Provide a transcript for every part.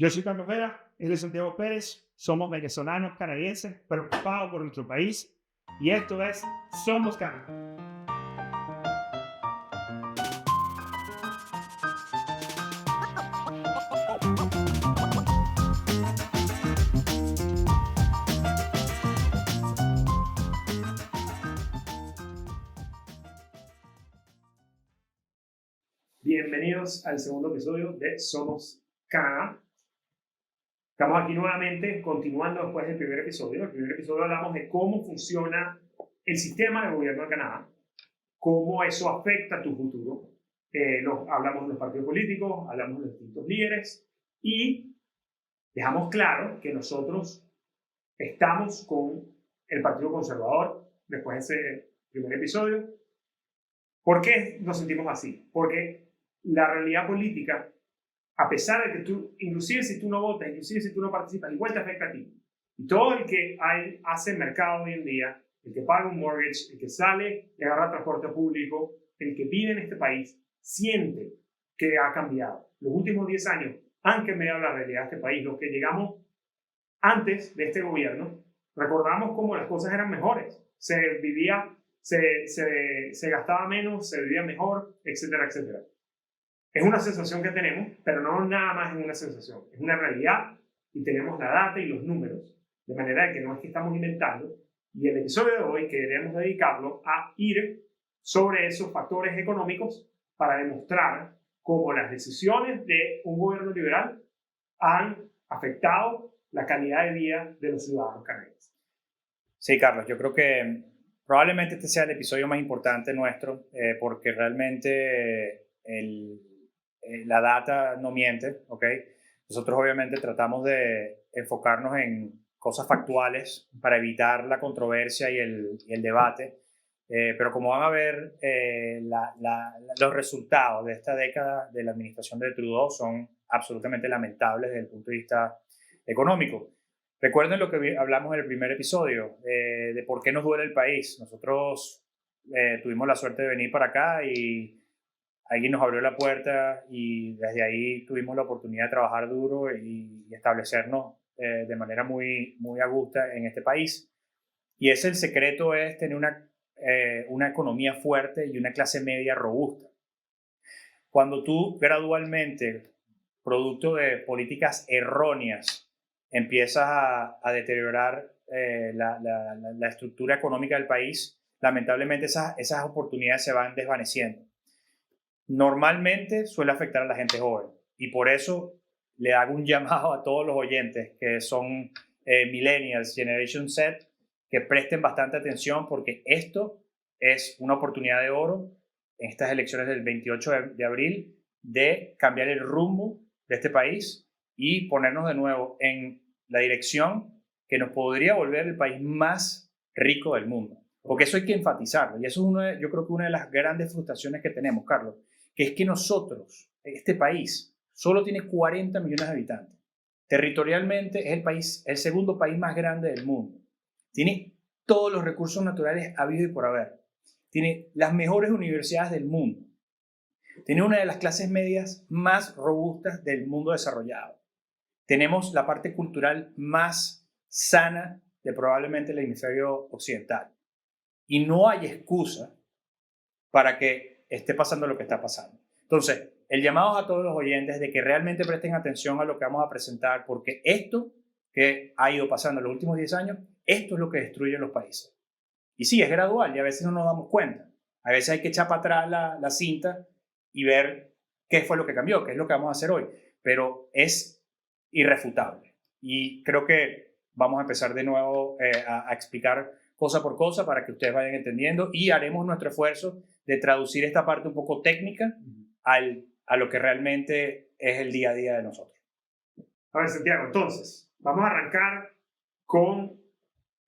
Yo soy Carlos Vera, él es Santiago Pérez, somos venezolanos canadienses preocupados por nuestro país y esto es Somos Canadá. Bienvenidos al segundo episodio de Somos Canadá. Estamos aquí nuevamente, continuando después del primer episodio. En el primer episodio hablamos de cómo funciona el sistema de gobierno de Canadá, cómo eso afecta a tu futuro. Hablamos de los partidos políticos, hablamos de los distintos líderes y dejamos claro que nosotros estamos con el Partido Conservador después de ese primer episodio. ¿Por qué nos sentimos así? Porque la realidad política, a pesar de que tú, inclusive si tú no votas, inclusive si tú no participas, igual te afecta a ti. Y todo el que hace mercado hoy en día, el que paga un mortgage, el que sale y agarra transporte público, el que vive en este país, siente que ha cambiado. Los últimos 10 años han cambiado la realidad de este país. Los que llegamos antes de este gobierno, recordamos cómo las cosas eran mejores. Se vivía, se gastaba menos, se vivía mejor, etcétera, etcétera. Es una sensación que tenemos, pero no nada más es una sensación. Es una realidad y tenemos la data y los números. De manera que no es que estamos inventando. Y el episodio de hoy queremos dedicarlo a ir sobre esos factores económicos para demostrar cómo las decisiones de un gobierno liberal han afectado la calidad de vida de los ciudadanos canadienses. Sí, Carlos, yo creo que probablemente este sea el episodio más importante nuestro, porque realmente la data no miente, ¿ok? Nosotros obviamente tratamos de enfocarnos en cosas factuales para evitar la controversia y el debate, pero como van a ver, los resultados de esta década de la administración de Trudeau son absolutamente lamentables desde el punto de vista económico. Recuerden lo que hablamos en el primer episodio, de por qué nos duele el país. Nosotros tuvimos la suerte de venir para acá y alguien nos abrió la puerta y desde ahí tuvimos la oportunidad de trabajar duro y establecernos de manera muy, muy a gusto en este país. Y el secreto es tener una economía fuerte y una clase media robusta. Cuando tú gradualmente, producto de políticas erróneas, empiezas a deteriorar la estructura económica del país, lamentablemente esas oportunidades se van desvaneciendo. Normalmente suele afectar a la gente joven y por eso le hago un llamado a todos los oyentes que son millennials, Generation Z, que presten bastante atención porque esto es una oportunidad de oro en estas elecciones del 28 de abril de cambiar el rumbo de este país y ponernos de nuevo en la dirección que nos podría volver el país más rico del mundo. Porque eso hay que enfatizarlo y eso es yo creo que una de las grandes frustraciones que tenemos, Carlos, que es que nosotros, este país, solo tiene 40 millones de habitantes. Territorialmente es el segundo país más grande del mundo. Tiene todos los recursos naturales habidos y por haber. Tiene las mejores universidades del mundo. Tiene una de las clases medias más robustas del mundo desarrollado. Tenemos la parte cultural más sana de probablemente el hemisferio occidental. Y no hay excusa para que esté pasando lo que está pasando. Entonces, el llamado a todos los oyentes de que realmente presten atención a lo que vamos a presentar, porque esto que ha ido pasando en los últimos 10 años, esto es lo que destruye los países. Y sí, es gradual y a veces no nos damos cuenta. A veces hay que echar para atrás la cinta y ver qué fue lo que cambió, qué es lo que vamos a hacer hoy. Pero es irrefutable. Y creo que vamos a empezar de nuevo a explicar cosa por cosa para que ustedes vayan entendiendo y haremos nuestro esfuerzo de traducir esta parte un poco técnica a lo que realmente es el día a día de nosotros. A ver, Santiago, entonces, vamos a arrancar con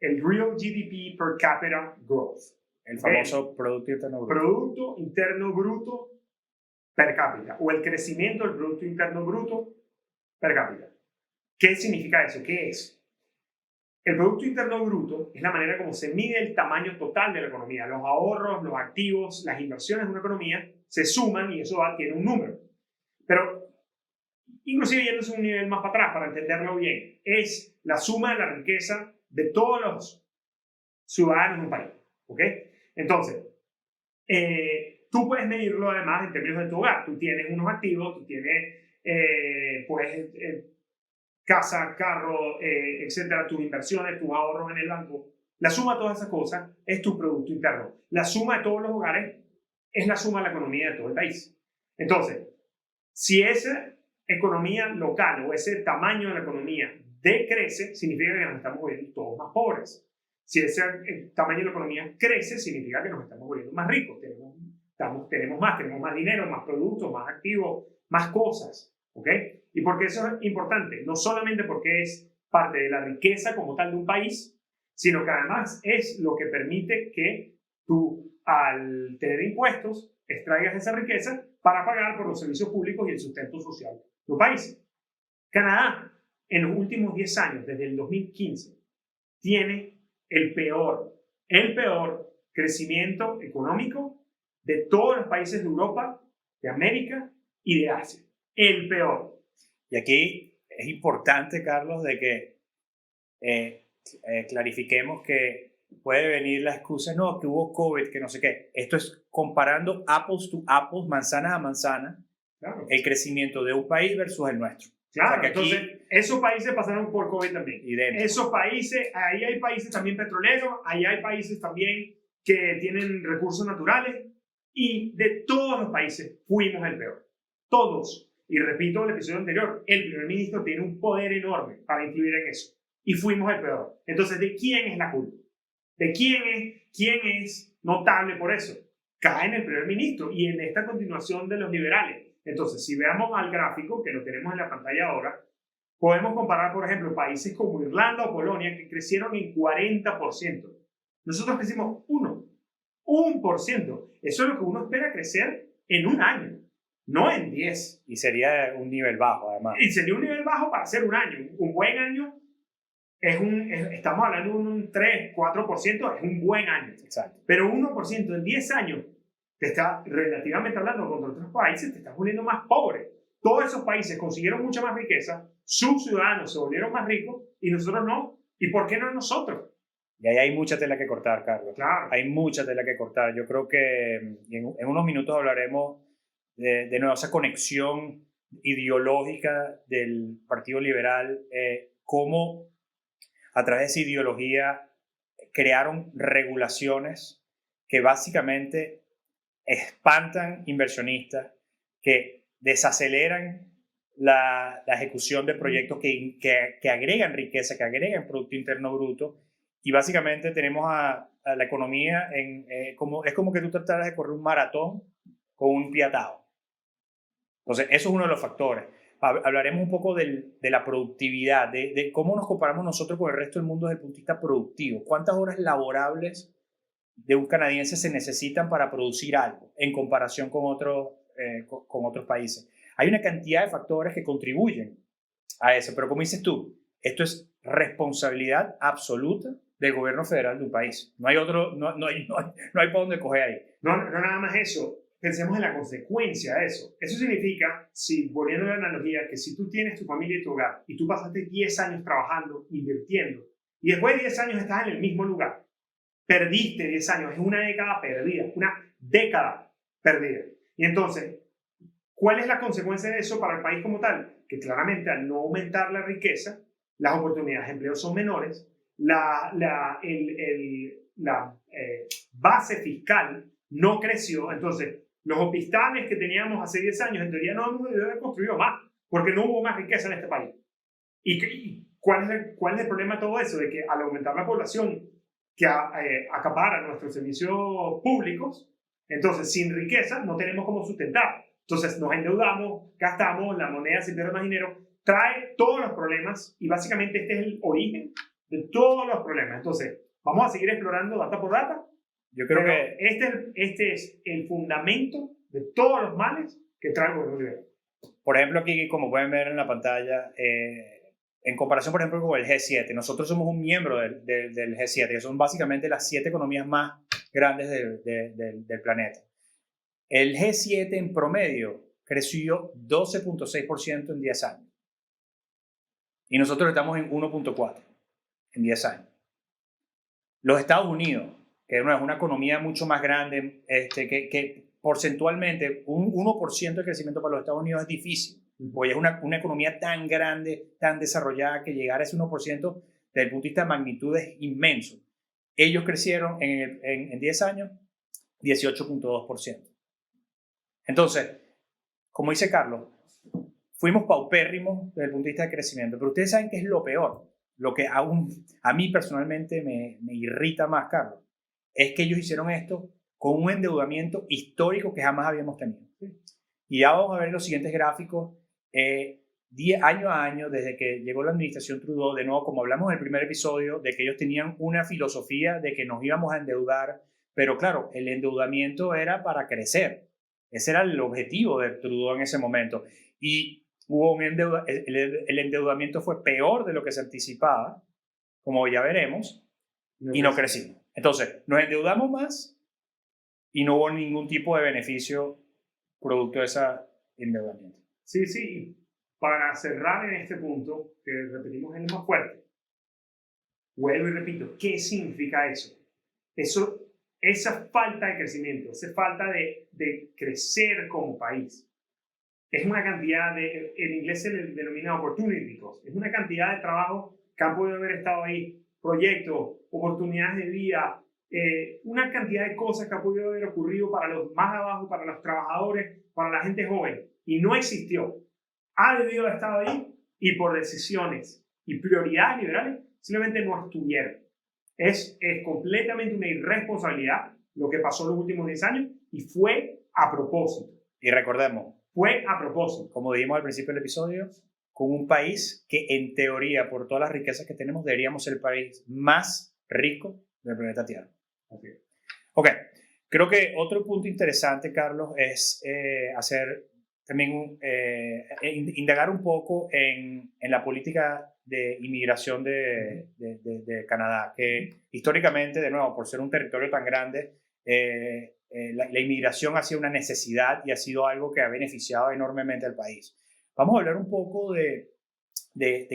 el Real GDP Per Capita Growth. El famoso Producto Interno Bruto. Producto Interno Bruto per cápita, o el crecimiento del Producto Interno Bruto per cápita. ¿Qué significa eso? ¿Qué es? El Producto Interno Bruto es la manera como se mide el tamaño total de la economía. Los ahorros, los activos, las inversiones de una economía se suman y eso tiene un número. Pero inclusive yéndose un nivel más para atrás para entenderlo bien, es la suma de la riqueza de todos los ciudadanos de un país. ¿Ok? Entonces, tú puedes medirlo además en términos de tu hogar. Tú tienes unos activos, tú tienes pues, casa, carro, etcétera, tus inversiones, tus ahorros en el banco. La suma de todas esas cosas es tu Producto Interno. La suma de todos los hogares es la suma de la economía de todo el país. Entonces, si esa economía local o ese tamaño de la economía decrece, significa que nos estamos volviendo todos más pobres. Si ese tamaño de la economía crece, significa que nos estamos volviendo más ricos. Tenemos más dinero, más productos, más activos, más cosas. ¿Ok? ¿Y por qué eso es importante? No solamente porque es parte de la riqueza como tal de un país, sino que además es lo que permite que tú, al tener impuestos, extraigas esa riqueza para pagar por los servicios públicos y el sustento social de tu país. Canadá, en los últimos 10 años, desde el 2015, tiene el peor crecimiento económico de todos los países de Europa, de América y de Asia. El peor. Y aquí es importante, Carlos, de que clarifiquemos que puede venir la excusa, no, que hubo COVID, que no sé qué. Esto es comparando apples to apples, manzanas a manzana, claro, el crecimiento de un país versus el nuestro. Claro, o sea, que entonces aquí, esos países pasaron por COVID también. Esos países, ahí hay países también petroleros, ahí hay países también que tienen recursos naturales, y de todos los países fuimos el peor. Todos. Y repito el episodio anterior, el primer ministro tiene un poder enorme para influir en eso. Y fuimos el peor. Entonces, ¿de quién es la culpa? ¿De quién es notable por eso? Cae en el primer ministro y en esta continuación de los liberales. Entonces, si veamos al gráfico, que lo tenemos en la pantalla ahora, podemos comparar, por ejemplo, países como Irlanda o Polonia, que crecieron en 40%. Nosotros crecimos 1%. Eso es lo que uno espera crecer en un año, no en 10. Y sería un nivel bajo, además. Y sería un nivel bajo para ser un año. Un buen año estamos hablando de un 3, 4%, es un buen año. Exacto. Pero 1% en 10 años, te está relativamente hablando contra otros países, te estás volviendo más pobre. Todos esos países consiguieron mucha más riqueza, sus ciudadanos se volvieron más ricos y nosotros no. ¿Y por qué no nosotros? Y ahí hay mucha tela que cortar, Carlos. Claro. Hay mucha tela que cortar. Yo creo que en unos minutos hablaremos de nuevo esa conexión ideológica del Partido Liberal, cómo a través de esa ideología crearon regulaciones que básicamente espantan inversionistas, que desaceleran la ejecución de proyectos que agregan riqueza, que agregan Producto Interno Bruto, y básicamente tenemos a la economía es como que tú trataras de correr un maratón con un pie atado. Entonces, eso es uno de los factores. Hablaremos un poco de la productividad, de cómo nos comparamos nosotros con el resto del mundo desde el punto de vista productivo. ¿Cuántas horas laborables de un canadiense se necesitan para producir algo en comparación con otros países? Hay una cantidad de factores que contribuyen a eso, pero como dices tú, esto es responsabilidad absoluta del gobierno federal de un país. No hay para dónde coger ahí. No, nada más eso. Pensemos en la consecuencia de eso. Eso significa, volviendo a la analogía, que si tú tienes tu familia y tu hogar y tú pasaste 10 años trabajando, invirtiendo, y después de 10 años estás en el mismo lugar, perdiste 10 años, es una década perdida. Y entonces, ¿cuál es la consecuencia de eso para el país como tal? Que claramente al no aumentar la riqueza, las oportunidades de empleo son menores, la base fiscal no creció. Entonces, los hospitales que teníamos hace 10 años, en teoría no hemos debido haber construido más, porque no hubo más riqueza en este país. ¿Y cuál es el problema de todo eso? De que al aumentar la población que acapara nuestros servicios públicos, entonces sin riqueza no tenemos cómo sustentar. Entonces nos endeudamos, gastamos, la moneda se pierde más dinero, trae todos los problemas y básicamente este es el origen de todos los problemas. Entonces, vamos a seguir explorando data por data. Yo creo que este es el fundamento de todos los males que trae el gobierno liberal. Por ejemplo, aquí, como pueden ver en la pantalla, en comparación, por ejemplo, con el G7, nosotros somos un miembro del G7, que son básicamente las 7 economías más grandes del planeta. El G7 en promedio creció 12.6% en 10 años. y nosotros estamos en 1.4 en 10 años. Los Estados Unidos, que es una economía mucho más grande, que porcentualmente un 1% de crecimiento para los Estados Unidos es difícil, porque es una economía tan grande, tan desarrollada, que llegar a ese 1% desde el punto de vista de magnitud es inmenso. Ellos crecieron en 10 años 18.2%. Entonces, como dice Carlos, fuimos paupérrimos desde el punto de vista de crecimiento, pero ustedes saben qué es lo peor, lo que a mí personalmente me irrita más, Carlos, es que ellos hicieron esto con un endeudamiento histórico que jamás habíamos tenido. Y ya vamos a ver los siguientes gráficos, año a año, desde que llegó la administración Trudeau, de nuevo, como hablamos en el primer episodio, de que ellos tenían una filosofía de que nos íbamos a endeudar, pero claro, el endeudamiento era para crecer. Ese era el objetivo de Trudeau en ese momento. Y hubo el endeudamiento fue peor de lo que se anticipaba, como ya veremos, y no crecimos. Entonces, nos endeudamos más y no hubo ningún tipo de beneficio producto de ese endeudamiento. Sí, sí. Para cerrar en este punto, que repetimos es el más fuerte, vuelvo y repito, ¿qué significa eso? Esa falta de crecimiento, esa falta de crecer como país, es una cantidad en inglés se le denomina opportunity cost, es una cantidad de trabajo que han podido haber estado ahí, proyectos, oportunidades de vida, una cantidad de cosas que ha podido haber ocurrido para los más abajo, para los trabajadores, para la gente joven, y no existió. Ha debido haber estado ahí y por decisiones y prioridades liberales simplemente no estuvieron. Es completamente una irresponsabilidad lo que pasó en los últimos 10 años y fue a propósito. Y recordemos, fue a propósito. Como dijimos al principio del episodio, con un país que en teoría, por todas las riquezas que tenemos, deberíamos ser el país más rico del planeta Tierra. Ok, creo que otro punto interesante, Carlos, es hacer también indagar un poco en la política de inmigración de Canadá, que históricamente, de nuevo, por ser un territorio tan grande, la inmigración ha sido una necesidad y ha sido algo que ha beneficiado enormemente al país. Vamos a hablar un poco de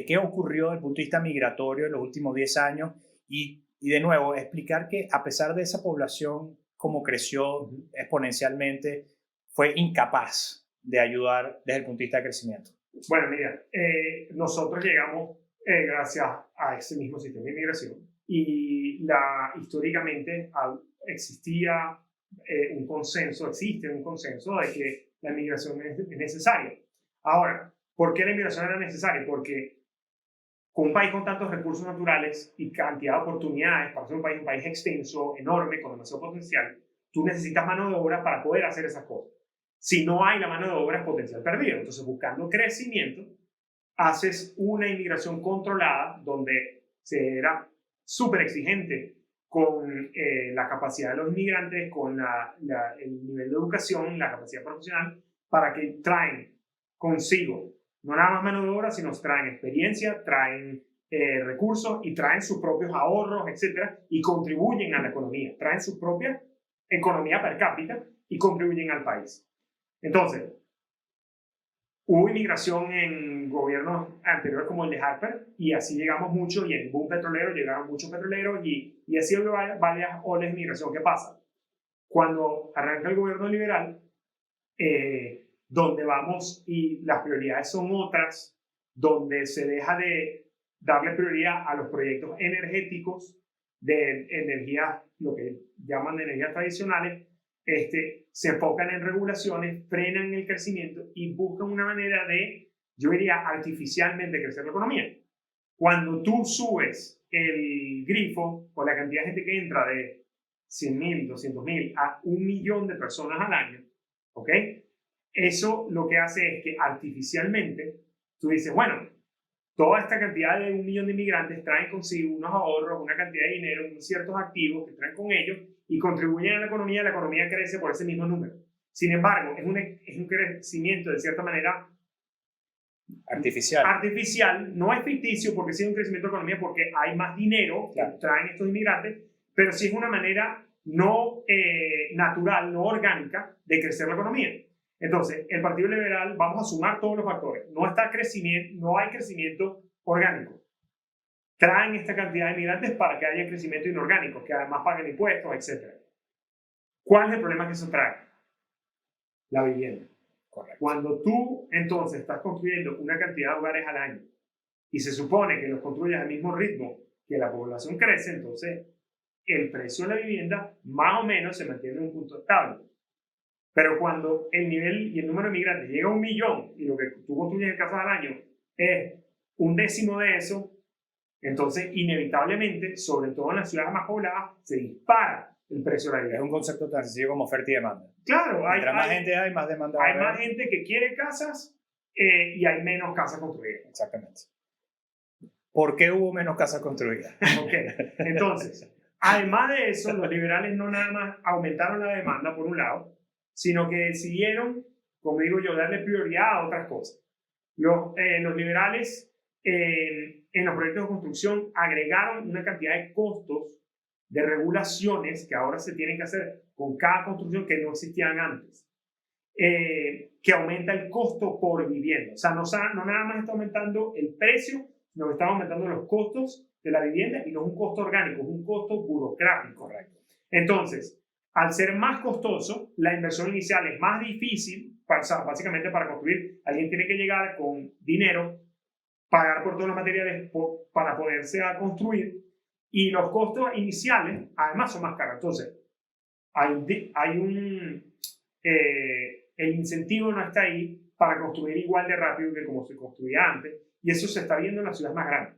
qué ocurrió desde el punto de vista migratorio en los últimos 10 años y de nuevo explicar que a pesar de esa población como creció exponencialmente, fue incapaz de ayudar desde el punto de vista de crecimiento. Bueno, mira, nosotros llegamos gracias a ese mismo sistema de inmigración y históricamente existía un consenso, existe un consenso de que la inmigración es necesaria. Ahora, ¿por qué la inmigración era necesaria? Porque con un país con tantos recursos naturales y cantidad de oportunidades, para ser un país extenso, enorme, con demasiado potencial, tú necesitas mano de obra para poder hacer esas cosas. Si no hay la mano de obra, es potencial perdido. Entonces, buscando crecimiento, haces una inmigración controlada donde se era súper exigente con la capacidad de los inmigrantes, con el nivel de educación, la capacidad profesional, para que traen consigo no nada más mano de obra, sino traen experiencia, traen recursos y traen sus propios ahorros, etcétera, y contribuyen a la economía, traen su propia economía per cápita y contribuyen al país. Entonces, hubo inmigración en gobiernos anteriores como el de Harper y así llegamos mucho, y en el boom petrolero llegaron muchos petroleros y así hubo varias olas de inmigración. ¿Qué pasa? Cuando arranca el gobierno liberal, donde vamos y las prioridades son otras, donde se deja de darle prioridad a los proyectos energéticos de energía, lo que llaman de energías tradicionales, se enfocan en regulaciones, frenan el crecimiento y buscan una manera de, yo diría, artificialmente crecer la economía. Cuando tú subes el grifo por la cantidad de gente que entra de 100,000, 200,000 a 1,000,000 de personas al año, ¿ok? Eso lo que hace es que artificialmente tú dices, bueno, toda esta cantidad de 1,000,000 de inmigrantes traen consigo unos ahorros, una cantidad de dinero, unos ciertos activos que traen con ellos y contribuyen a la economía crece por ese mismo número. Sin embargo, es un crecimiento de cierta manera artificial, no es ficticio porque sí es un crecimiento de economía porque hay más dinero que traen estos inmigrantes, pero sí es una manera no natural, no orgánica de crecer la economía. Entonces, el Partido Liberal, vamos a sumar todos los factores. No hay crecimiento orgánico. Traen esta cantidad de migrantes para que haya crecimiento inorgánico, que además paguen impuestos, etc. ¿Cuál es el problema que eso trae? La vivienda. Correcto. Cuando tú entonces estás construyendo una cantidad de hogares al año y se supone que los construyes al mismo ritmo que la población crece, entonces el precio de la vivienda más o menos se mantiene en un punto estable. Pero cuando el nivel y el número de migrantes llega a 1 millón y lo que tú construyes en casas al año es 1/10 de eso, entonces inevitablemente, sobre todo en las ciudades más pobladas, se dispara el precio de la Es vivienda. un concepto tan sencillo como oferta y demanda. Claro, Mientras más gente hay, más demanda va a hay haber. más gente que quiere casas y hay menos casas construidas. Exactamente. ¿Por qué hubo menos casas construidas? Ok, entonces, además de eso, los liberales no nada más aumentaron la demanda, por un lado, sino que decidieron, como digo yo, darle prioridad a otras cosas. Los liberales en los proyectos de construcción agregaron una cantidad de costos de regulaciones que ahora se tienen que hacer con cada construcción que no existían antes, que aumenta el costo por vivienda. O sea, no nada más está aumentando el precio, sino que está aumentando los costos de la vivienda y no es un costo orgánico, es un costo burocrático. Correcto. Entonces, al ser más costoso, la inversión inicial es más difícil, o sea, básicamente para construir, alguien tiene que llegar con dinero, pagar por todos los materiales para poderse a construir, y los costos iniciales además son más caros. Entonces, el incentivo no está ahí para construir igual de rápido que como se construía antes, y eso se está viendo en las ciudades más grandes.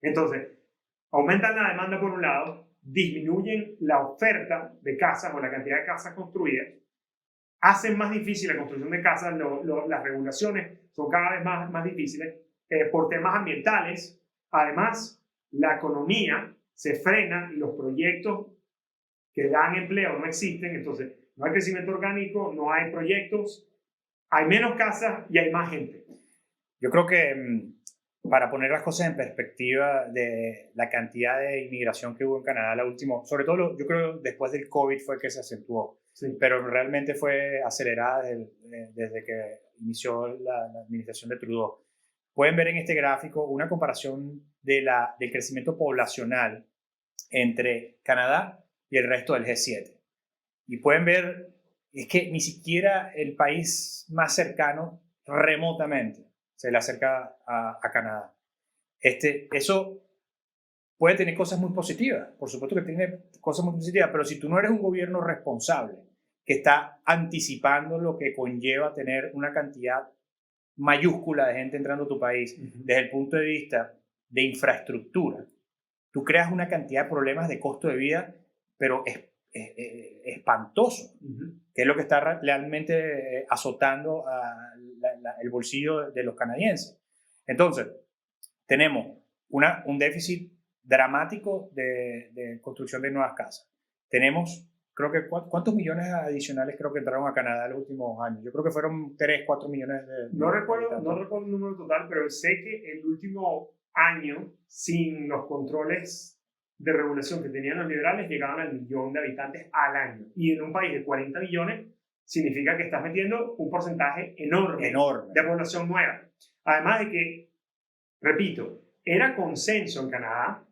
Entonces, aumentan la demanda por un lado, disminuyen la oferta de casas o la cantidad de casas construidas, hacen más difícil la construcción de casas, las regulaciones son cada vez más difíciles por temas ambientales. Además, la economía se frena y los proyectos que dan empleo no existen, entonces no hay crecimiento orgánico, no hay proyectos, hay menos casas y hay más gente. Yo creo que para poner las cosas en perspectiva de la cantidad de inmigración que hubo en Canadá, la última, sobre todo yo creo después del COVID fue que se acentuó, Sí. pero realmente fue acelerada desde que inició la administración de Trudeau. Pueden ver en este gráfico una comparación del crecimiento poblacional entre Canadá y el resto del G7. Y pueden ver, es que ni siquiera el país más cercano remotamente se le acerca a Canadá. Eso puede tener cosas muy positivas, por supuesto que tiene cosas muy positivas, pero si tú no eres un gobierno responsable, que está anticipando lo que conlleva tener una cantidad mayúscula de gente entrando a tu país, desde el punto de vista de infraestructura, tú creas una cantidad de problemas de costo de vida, pero espantoso, que es lo que está realmente azotando el bolsillo de los canadienses. Entonces, tenemos un déficit dramático de construcción de nuevas casas. Tenemos, creo que, ¿cuántos millones adicionales creo que entraron a Canadá en los últimos años? Yo creo que fueron 3, 4 millones No recuerdo el número total, pero sé que el último año, sin los controles de regulación que tenían los liberales, llegaban al 1 millón de habitantes al año. Y en un país de 40 millones, significa que estás metiendo un porcentaje enorme de población nueva. Además de que, repito, era consenso en Canadá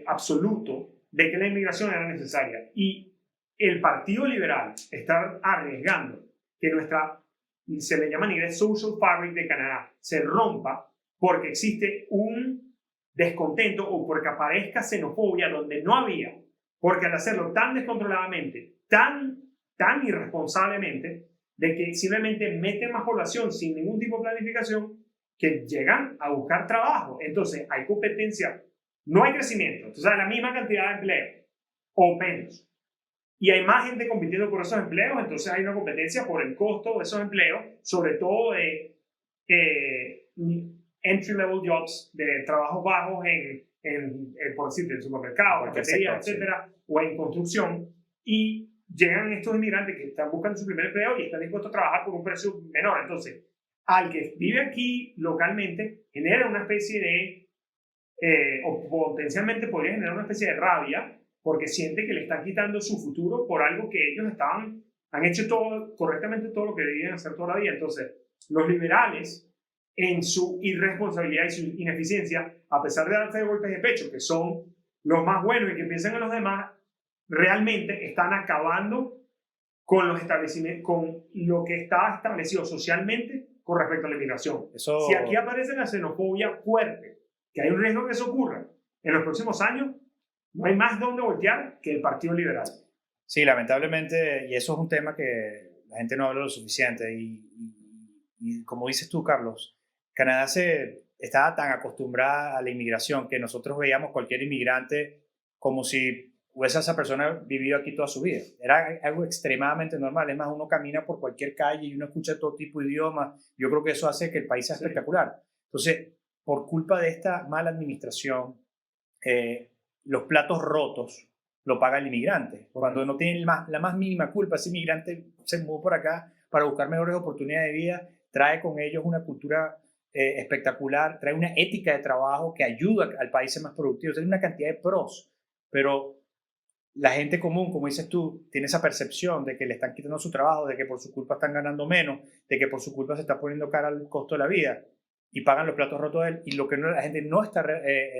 absoluto de que la inmigración era necesaria. Y el Partido Liberal está arriesgando que se le llama en inglés social fabric de Canadá, se rompa porque existe un descontento o porque aparezca xenofobia donde no había, porque al hacerlo tan descontroladamente, tan irresponsablemente, de que simplemente meten más población sin ningún tipo de planificación, que llegan a buscar trabajo. Entonces hay competencia, no hay crecimiento, entonces hay la misma cantidad de empleo o menos. Y hay más gente compitiendo por esos empleos, entonces hay una competencia por el costo de esos empleos, sobre todo de entry-level jobs, de trabajos bajos por decirte, en supermercados, cafeterías, etcétera, o en construcción, y llegan estos inmigrantes que están buscando su primer empleo y están dispuestos a trabajar por un precio menor. Entonces, al que vive aquí localmente, genera una especie de, o potencialmente podría generar una especie de rabia, porque siente que le están quitando su futuro por algo que ellos han hecho correctamente todo lo que debían hacer toda la vida. Entonces, los liberales en su irresponsabilidad y su ineficiencia, a pesar de darse golpes de pecho, que son los más buenos y que piensan en los demás, realmente están acabando con los establecimientos, con lo que está establecido socialmente con respecto a la inmigración. Si aquí aparece la xenofobia fuerte, que hay un riesgo que eso ocurra en los próximos años, no hay más donde voltear que el Partido Liberal. Sí, lamentablemente, y eso es un tema que la gente no habla lo suficiente. Y como dices tú, Carlos, Canadá estaba tan acostumbrada a la inmigración que nosotros veíamos cualquier inmigrante como si esa persona vivido aquí toda su vida. Era algo extremadamente normal. Es más, uno camina por cualquier calle y uno escucha todo tipo de idiomas. Yo creo que eso hace que el país sea espectacular. Entonces, por culpa de esta mala administración, los platos rotos lo paga el inmigrante. Cuando no tiene la más mínima culpa, ese inmigrante se mudó por acá para buscar mejores oportunidades de vida, trae con ellos una cultura espectacular, trae una ética de trabajo que ayuda al país a ser más productivo. Tiene una cantidad de pros, pero la gente común, como dices tú, tiene esa percepción de que le están quitando su trabajo, de que por su culpa están ganando menos, de que por su culpa se está poniendo cara al costo de la vida y pagan los platos rotos de él. Y lo que la gente no está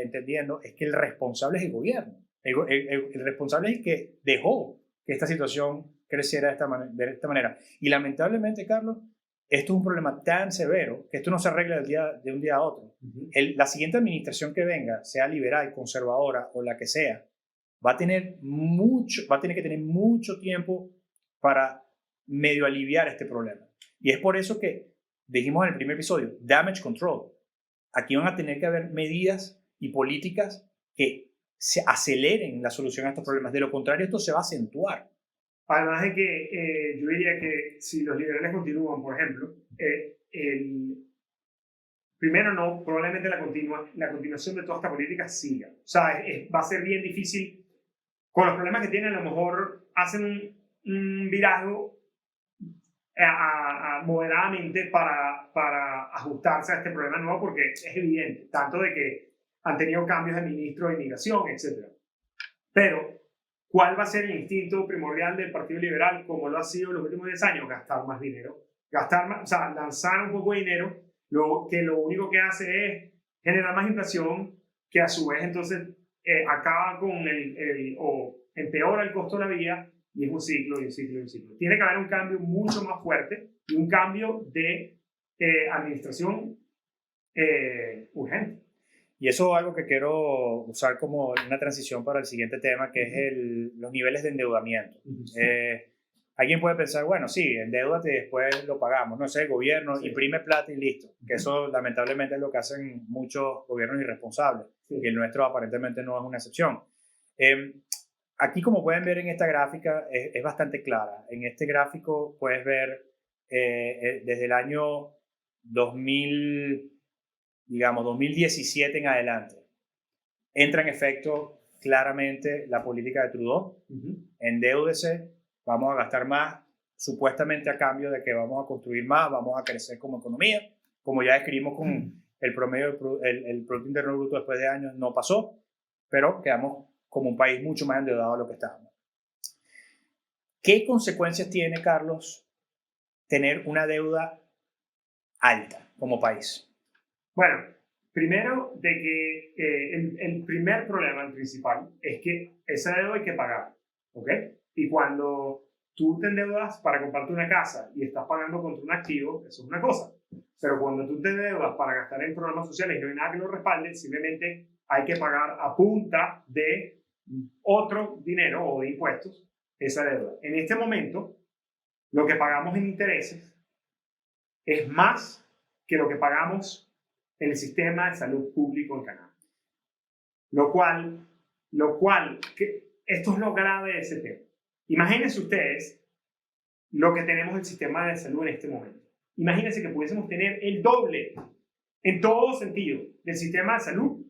entendiendo es que el responsable es el gobierno. El responsable es el que dejó que esta situación creciera de esta manera. Y lamentablemente, Carlos, esto es un problema tan severo que esto no se arregla de un día a otro. La siguiente administración que venga, sea liberal, conservadora o la que sea, va a tener que tener mucho tiempo para medio aliviar este problema. Y es por eso que dijimos en el primer episodio, damage control. Aquí van a tener que haber medidas y políticas que se aceleren la solución a estos problemas. De lo contrario, esto se va a acentuar. Además de que yo diría que si los liberales continúan, por ejemplo, primero probablemente la continuación de toda esta política siga. O sea, va a ser bien difícil. Con los problemas que tienen, a lo mejor hacen un viraje moderadamente para ajustarse a este problema nuevo, porque es evidente, tanto de que han tenido cambios de ministro de inmigración, etc. Pero, ¿cuál va a ser el instinto primordial del Partido Liberal, como lo ha sido en los últimos 10 años? Gastar más dinero. O sea, lanzar un poco de dinero, lo único que hace es generar más inflación, que a su vez entonces acaba con o empeora el costo de la vida, y es un ciclo y un ciclo y un ciclo. Tiene que haber un cambio mucho más fuerte y un cambio de administración urgente. Y eso es algo que quiero usar como una transición para el siguiente tema, que es los niveles de endeudamiento. Alguien puede pensar, bueno, sí, endeúdate y después lo pagamos. No sé, el gobierno imprime plata y listo. Que eso lamentablemente es lo que hacen muchos gobiernos irresponsables. Y el nuestro aparentemente no es una excepción. Aquí, como pueden ver en esta gráfica, es bastante clara. En este gráfico puedes ver desde el año 2017 en adelante. Entra en efecto claramente la política de Trudeau. Endeúdese, vamos a gastar más, supuestamente a cambio de que vamos a construir más, vamos a crecer como economía. Como ya describimos con el promedio, el Producto Interno Bruto después de años no pasó, pero quedamos como un país mucho más endeudado de lo que estábamos. ¿Qué consecuencias tiene, Carlos, tener una deuda alta como país? Bueno, primero de que el primer problema, el principal, es que esa deuda hay que pagar, ¿ok? Y cuando tú te endeudas para comprarte una casa y estás pagando contra un activo, eso es una cosa. Pero cuando tú te endeudas para gastar en programas sociales y no hay nada que lo respalde, simplemente hay que pagar a punta de otro dinero o de impuestos esa deuda. En este momento, lo que pagamos en intereses es más que lo que pagamos en el sistema de salud público en Canadá. Lo cual, esto es lo grave de ese tema. Imagínense ustedes lo que tenemos en el sistema de salud en este momento. Imagínense que pudiésemos tener el doble, en todo sentido, del sistema de salud,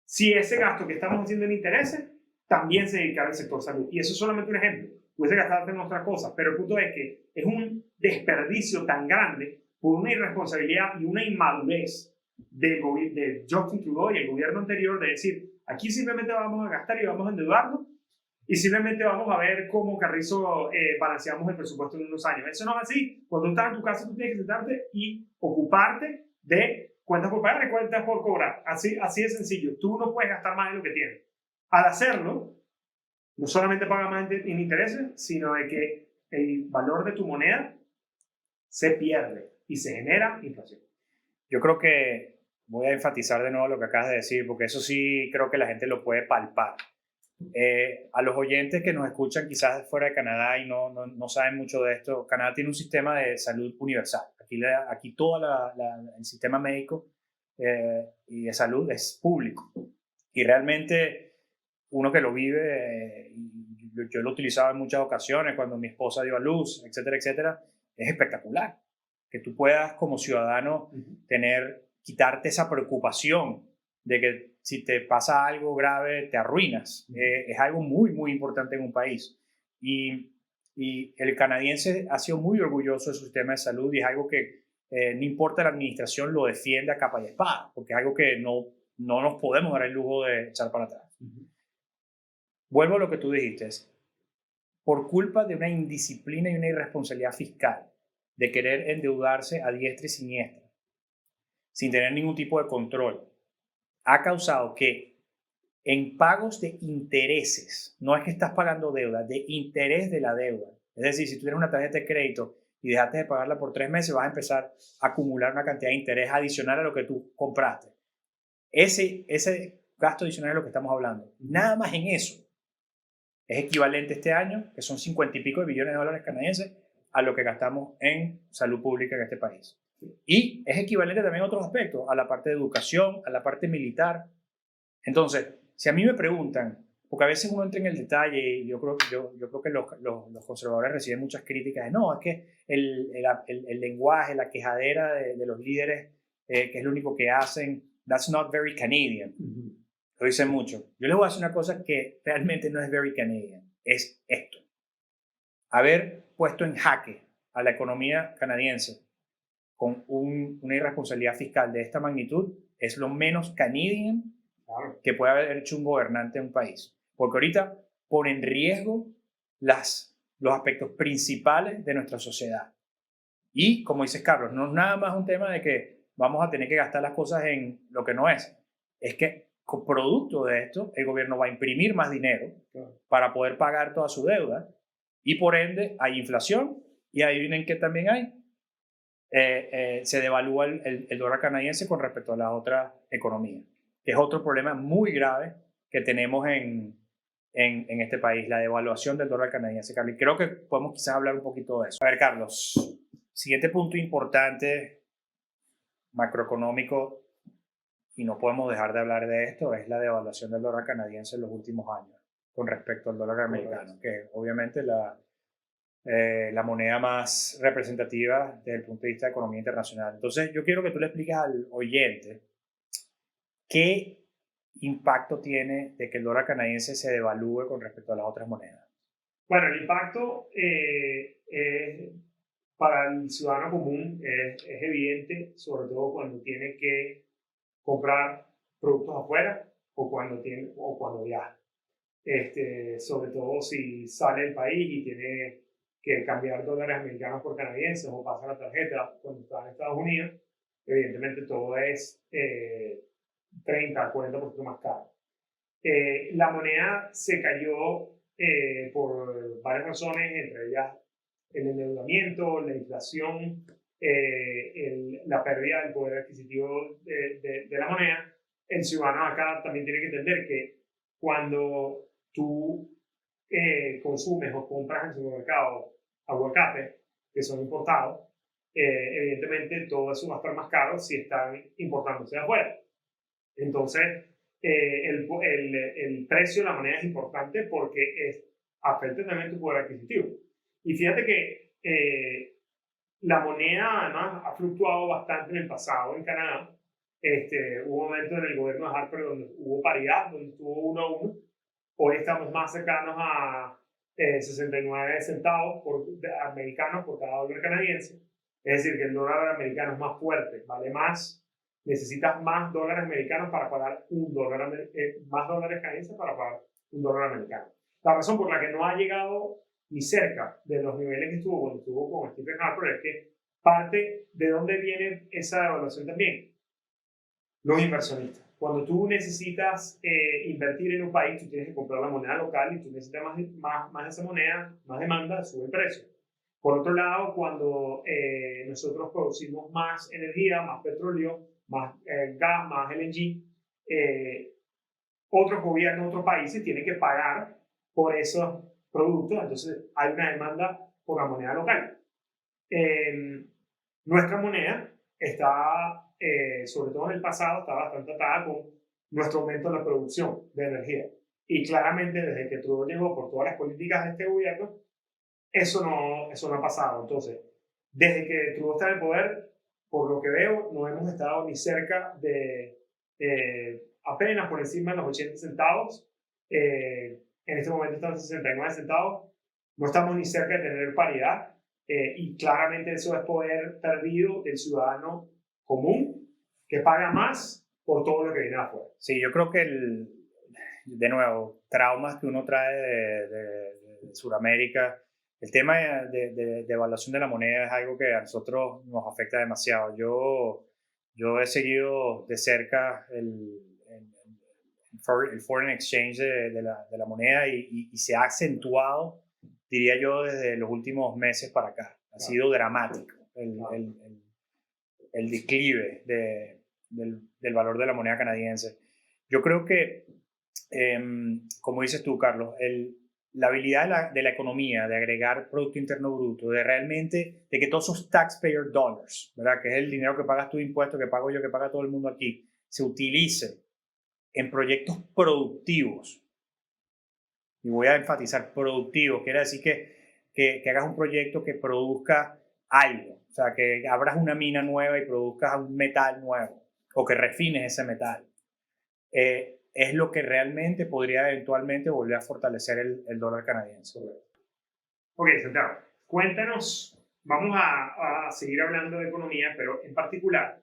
si ese gasto que estamos haciendo en intereses también se dedicara al sector salud. Y eso es solamente un ejemplo. Pudiese gastarse en otras cosas, pero el punto es que es un desperdicio tan grande por una irresponsabilidad y una inmadurez de Justin Trudeau y el gobierno anterior de decir, aquí simplemente vamos a gastar y vamos a endeudarnos y simplemente vamos a ver cómo Carrizo balanceamos el presupuesto en unos años. Eso no es así. Cuando estás en tu casa, tú tienes que sentarte y ocuparte de cuentas por pagar y cuentas por cobrar. Así de sencillo. Tú no puedes gastar más de lo que tienes. Al hacerlo, no solamente pagas más en intereses, sino de que el valor de tu moneda se pierde y se genera inflación. Yo creo que voy a enfatizar de nuevo lo que acabas de decir, porque eso sí creo que la gente lo puede palpar. A los oyentes que nos escuchan quizás fuera de Canadá y no saben mucho de esto, Canadá tiene un sistema de salud universal. Aquí todo el sistema médico y de salud es público. Y realmente uno que lo vive, yo lo he utilizado en muchas ocasiones cuando mi esposa dio a luz, etcétera, etcétera, es espectacular. Que tú puedas como ciudadano quitarte esa preocupación de que si te pasa algo grave te arruinas. Es algo muy, muy importante en un país. Y el canadiense ha sido muy orgulloso de su sistema de salud y es algo que no importa la administración, lo defiende a capa y espada, porque es algo que no nos podemos dar el lujo de echar para atrás. Vuelvo a lo que tú dijiste. Por culpa de una indisciplina y una irresponsabilidad fiscal, de querer endeudarse a diestra y siniestra, sin tener ningún tipo de control, ha causado que en pagos de intereses, no es que estás pagando deuda, de interés de la deuda, es decir, si tú tienes una tarjeta de crédito y dejaste de pagarla por 3 meses, vas a empezar a acumular una cantidad de interés adicional a lo que tú compraste. Ese gasto adicional es lo que estamos hablando. Nada más en eso es equivalente este año, que son 50 y pico de billones de dólares canadienses, a lo que gastamos en salud pública en este país. Y es equivalente también a otros aspectos, a la parte de educación, a la parte militar. Entonces, si a mí me preguntan, porque a veces uno entra en el detalle y yo creo que los conservadores reciben muchas críticas de no, es que el lenguaje, la quejadera de los líderes, que es lo único que hacen, that's not very Canadian. Lo dicen mucho. Yo les voy a decir una cosa que realmente no es very Canadian, es esto. Haber puesto en jaque a la economía canadiense con una irresponsabilidad fiscal de esta magnitud es lo menos Canadian que puede haber hecho un gobernante de un país. Porque ahorita pone en riesgo los aspectos principales de nuestra sociedad. Y, como dices, Carlos, no es nada más un tema de que vamos a tener que gastar las cosas en lo que no es. Es que, producto de esto, el gobierno va a imprimir más dinero para poder pagar toda su deuda y, por ende, hay inflación y adivinen qué también hay. Se devalúa el dólar canadiense con respecto a las otras economías. Es otro problema muy grave que tenemos en este país, la devaluación del dólar canadiense, Carlos. Y creo que podemos quizás hablar un poquito de eso. A ver, Carlos, siguiente punto importante, macroeconómico, y no podemos dejar de hablar de esto, es la devaluación del dólar canadiense en los últimos años con respecto al dólar americano, que obviamente la moneda más representativa desde el punto de vista de economía internacional. Entonces, yo quiero que tú le expliques al oyente qué impacto tiene de que el dólar canadiense se devalúe con respecto a las otras monedas. Bueno, el impacto para el ciudadano común es evidente, sobre todo cuando tiene que comprar productos afuera o cuando viaja. Sobre todo si sale del país y tiene que cambiar dólares americanos por canadienses o pasa la tarjeta cuando está en Estados Unidos, evidentemente todo es 30 40% más caro. La moneda se cayó por varias razones, entre ellas el endeudamiento, la inflación, la pérdida del poder adquisitivo de la moneda. El ciudadano acá también tiene que entender que cuando tú consumes o compras en el supermercado aguacate, que son importados, evidentemente todo eso va a estar más caro si están importándose de afuera. Entonces, el precio de la moneda es importante porque afecta también tu poder adquisitivo. Y fíjate que la moneda además ha fluctuado bastante en el pasado en Canadá. Hubo un momento en el gobierno de Harper donde hubo paridad, donde estuvo 1 a 1. Hoy estamos más cercanos a 69 centavos americanos por cada dólar canadiense. Es decir, que el dólar americano es más fuerte, vale más. Necesitas más dólares americanos para pagar más dólares canadienses para pagar $1 americano. La razón por la que no ha llegado ni cerca de los niveles que estuvo cuando estuvo con Stephen Harper es que parte de dónde viene esa evaluación también. Los inversionistas. Cuando tú necesitas invertir en un país, tú tienes que comprar la moneda local y tú necesitas más de esa moneda, más demanda, sube el precio. Por otro lado, cuando nosotros producimos más energía, más petróleo, más gas, más LNG, otros gobiernos, otros países tienen que pagar por esos productos, entonces hay una demanda por la moneda local. Nuestra moneda está, sobre todo en el pasado, está bastante atada con nuestro aumento en la producción de energía. Y claramente desde que Trudeau llegó, por todas las políticas de este gobierno, eso no ha pasado. Entonces, desde que Trudeau está en el poder, por lo que veo, no hemos estado ni cerca de apenas por encima de los 80 centavos. En este momento están 69 centavos. No estamos ni cerca de tener paridad. Y claramente eso es poder perdido del ciudadano común que paga más por todo lo que viene afuera. Sí, yo creo que de nuevo, traumas que uno trae de Sudamérica, el tema de evaluación de la moneda es algo que a nosotros nos afecta demasiado. Yo he seguido de cerca el foreign exchange de la moneda y se ha acentuado, diría yo, desde los últimos meses para acá. Ha sido dramático el declive del valor de la moneda canadiense. Yo creo que, como dices tú, Carlos, la habilidad de la economía de agregar Producto Interno Bruto, de que todos esos taxpayer dollars, ¿verdad? Que es el dinero que pagas tú de impuestos, que pago yo, que paga todo el mundo aquí, se utilice en proyectos productivos. Y voy a enfatizar productivos, quiere decir que hagas un proyecto que produzca algo, o sea, que abras una mina nueva y produzcas un metal nuevo, o que refines ese metal. Es lo que realmente podría eventualmente volver a fortalecer el dólar canadiense. Ok, Santiago, cuéntanos, vamos a seguir hablando de economía, pero en particular,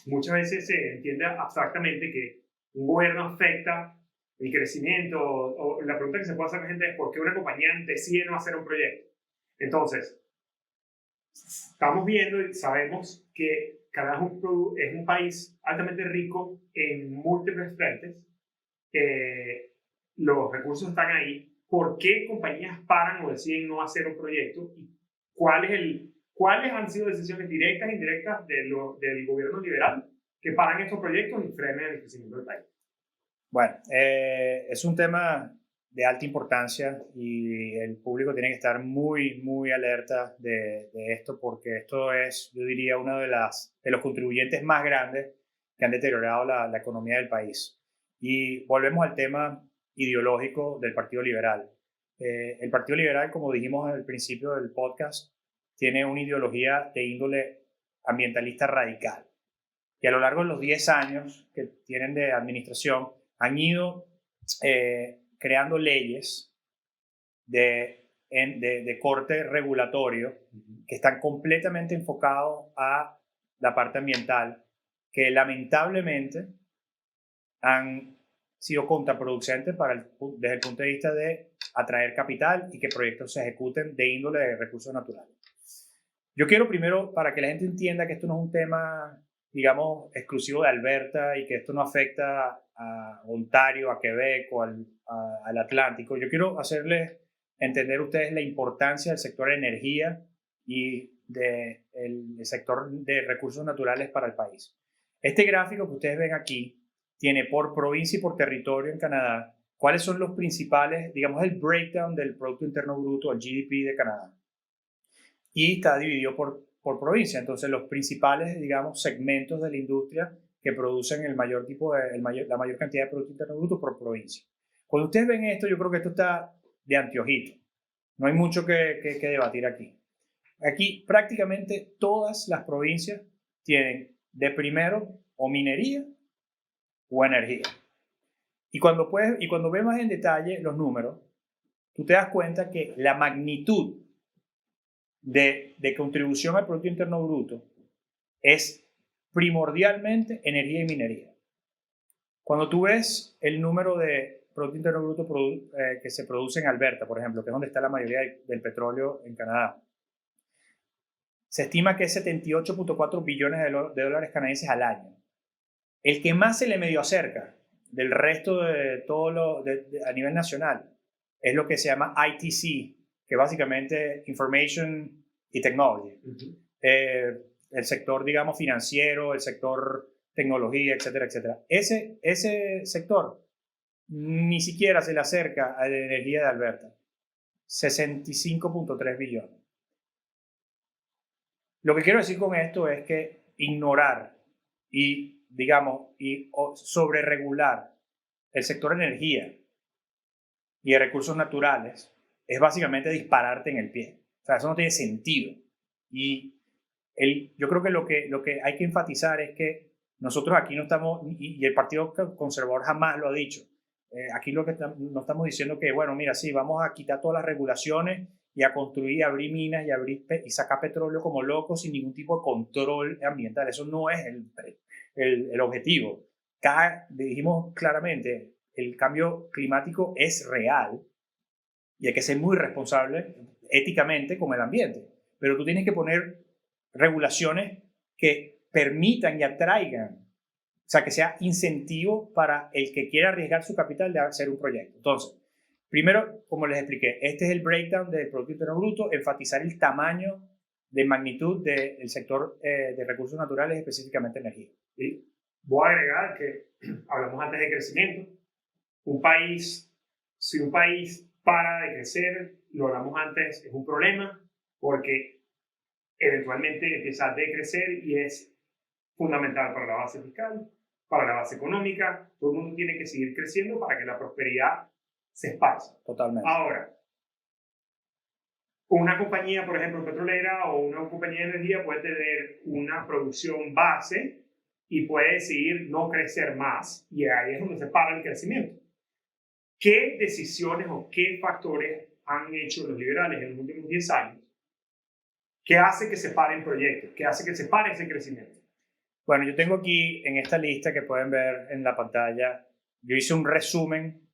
muchas veces se entiende abstractamente que un gobierno afecta el crecimiento, o la pregunta que se puede hacer a la gente es ¿por qué una compañía decide no hacer un proyecto? Entonces, estamos viendo y sabemos que Canadá es un país altamente rico en múltiples frentes. Los recursos están ahí. ¿Por qué compañías paran o deciden no hacer un proyecto? ¿Y cuáles han sido decisiones directas e indirectas del gobierno liberal que paran estos proyectos y frenan el crecimiento del país? Bueno, es un tema de alta importancia y el público tiene que estar muy, muy alerta de esto, porque esto es, yo diría, uno de los contribuyentes más grandes que han deteriorado la economía del país. Y volvemos al tema ideológico del Partido Liberal. El Partido Liberal, como dijimos al principio del podcast, tiene una ideología de índole ambientalista radical. Y a lo largo de los 10 años que tienen de administración, han ido creando leyes de corte regulatorio que están completamente enfocados a la parte ambiental, que lamentablemente han sido contraproducentes desde el punto de vista de atraer capital y que proyectos se ejecuten de índole de recursos naturales. Yo quiero primero, para que la gente entienda que esto no es un tema, digamos, exclusivo de Alberta y que esto no afecta a Ontario, a Quebec o al Atlántico, yo quiero hacerles entender a ustedes la importancia del sector de energía y del sector de recursos naturales para el país. Este gráfico que ustedes ven aquí tiene por provincia y por territorio en Canadá cuáles son los principales, digamos, el breakdown del Producto Interno Bruto, el GDP de Canadá. Y está dividido por provincia. Entonces, los principales, digamos, segmentos de la industria que producen la mayor cantidad de Producto Interno Bruto por provincia. Cuando ustedes ven esto, yo creo que esto está de anteojito. No hay mucho que debatir aquí. Aquí prácticamente todas las provincias tienen de primero o minería o energía. Y cuando ves más en detalle los números, tú te das cuenta que la magnitud de contribución al Producto Interno Bruto es primordialmente energía y minería. Cuando tú ves el número de Producto Interno Bruto que se produce en Alberta, por ejemplo, que es donde está la mayoría del petróleo en Canadá, se estima que es 78.4 billones de dólares canadienses al año. El que más se le medio acerca del resto de todo a nivel nacional es lo que se llama ITC, que básicamente Information y Technology. El sector, digamos, financiero, el sector tecnología, etcétera, etcétera. Ese sector ni siquiera se le acerca a la energía de Alberta. 65.3 billones. Lo que quiero decir con esto es que ignorar y, digamos, sobreregular el sector de energía y de recursos naturales es básicamente dispararte en el pie. O sea, eso no tiene sentido. Y yo creo que lo que hay que enfatizar es que nosotros aquí no estamos, y el Partido Conservador jamás lo ha dicho, aquí lo que no estamos diciendo que, bueno, mira, sí, vamos a quitar todas las regulaciones y a construir, abrir minas y sacar petróleo como locos sin ningún tipo de control ambiental. Eso no es el objetivo. Dijimos claramente, el cambio climático es real y hay que ser muy responsable éticamente con el ambiente. Pero tú tienes que poner regulaciones que permitan y atraigan, o sea, que sea incentivo para el que quiera arriesgar su capital de hacer un proyecto. Entonces, primero, como les expliqué, este es el breakdown del Producto Interno Bruto, enfatizar el tamaño de magnitud del sector de recursos naturales, específicamente energía. ¿Sí? Voy a agregar que hablamos antes de crecimiento. Si un país para de crecer, lo hablamos antes, es un problema porque eventualmente empieza a decrecer y es fundamental para la base fiscal, para la base económica. Todo el mundo tiene que seguir creciendo para que la prosperidad se esparza. Totalmente. Ahora, una compañía, por ejemplo, petrolera o una compañía de energía puede tener una producción base y puede decidir no crecer más. Y ahí es donde se para el crecimiento. ¿Qué decisiones o qué factores han hecho los liberales en los últimos 10 años que hace que se paren proyectos, que hace que se pare ese crecimiento? Bueno, yo tengo aquí en esta lista que pueden ver en la pantalla, yo hice un resumen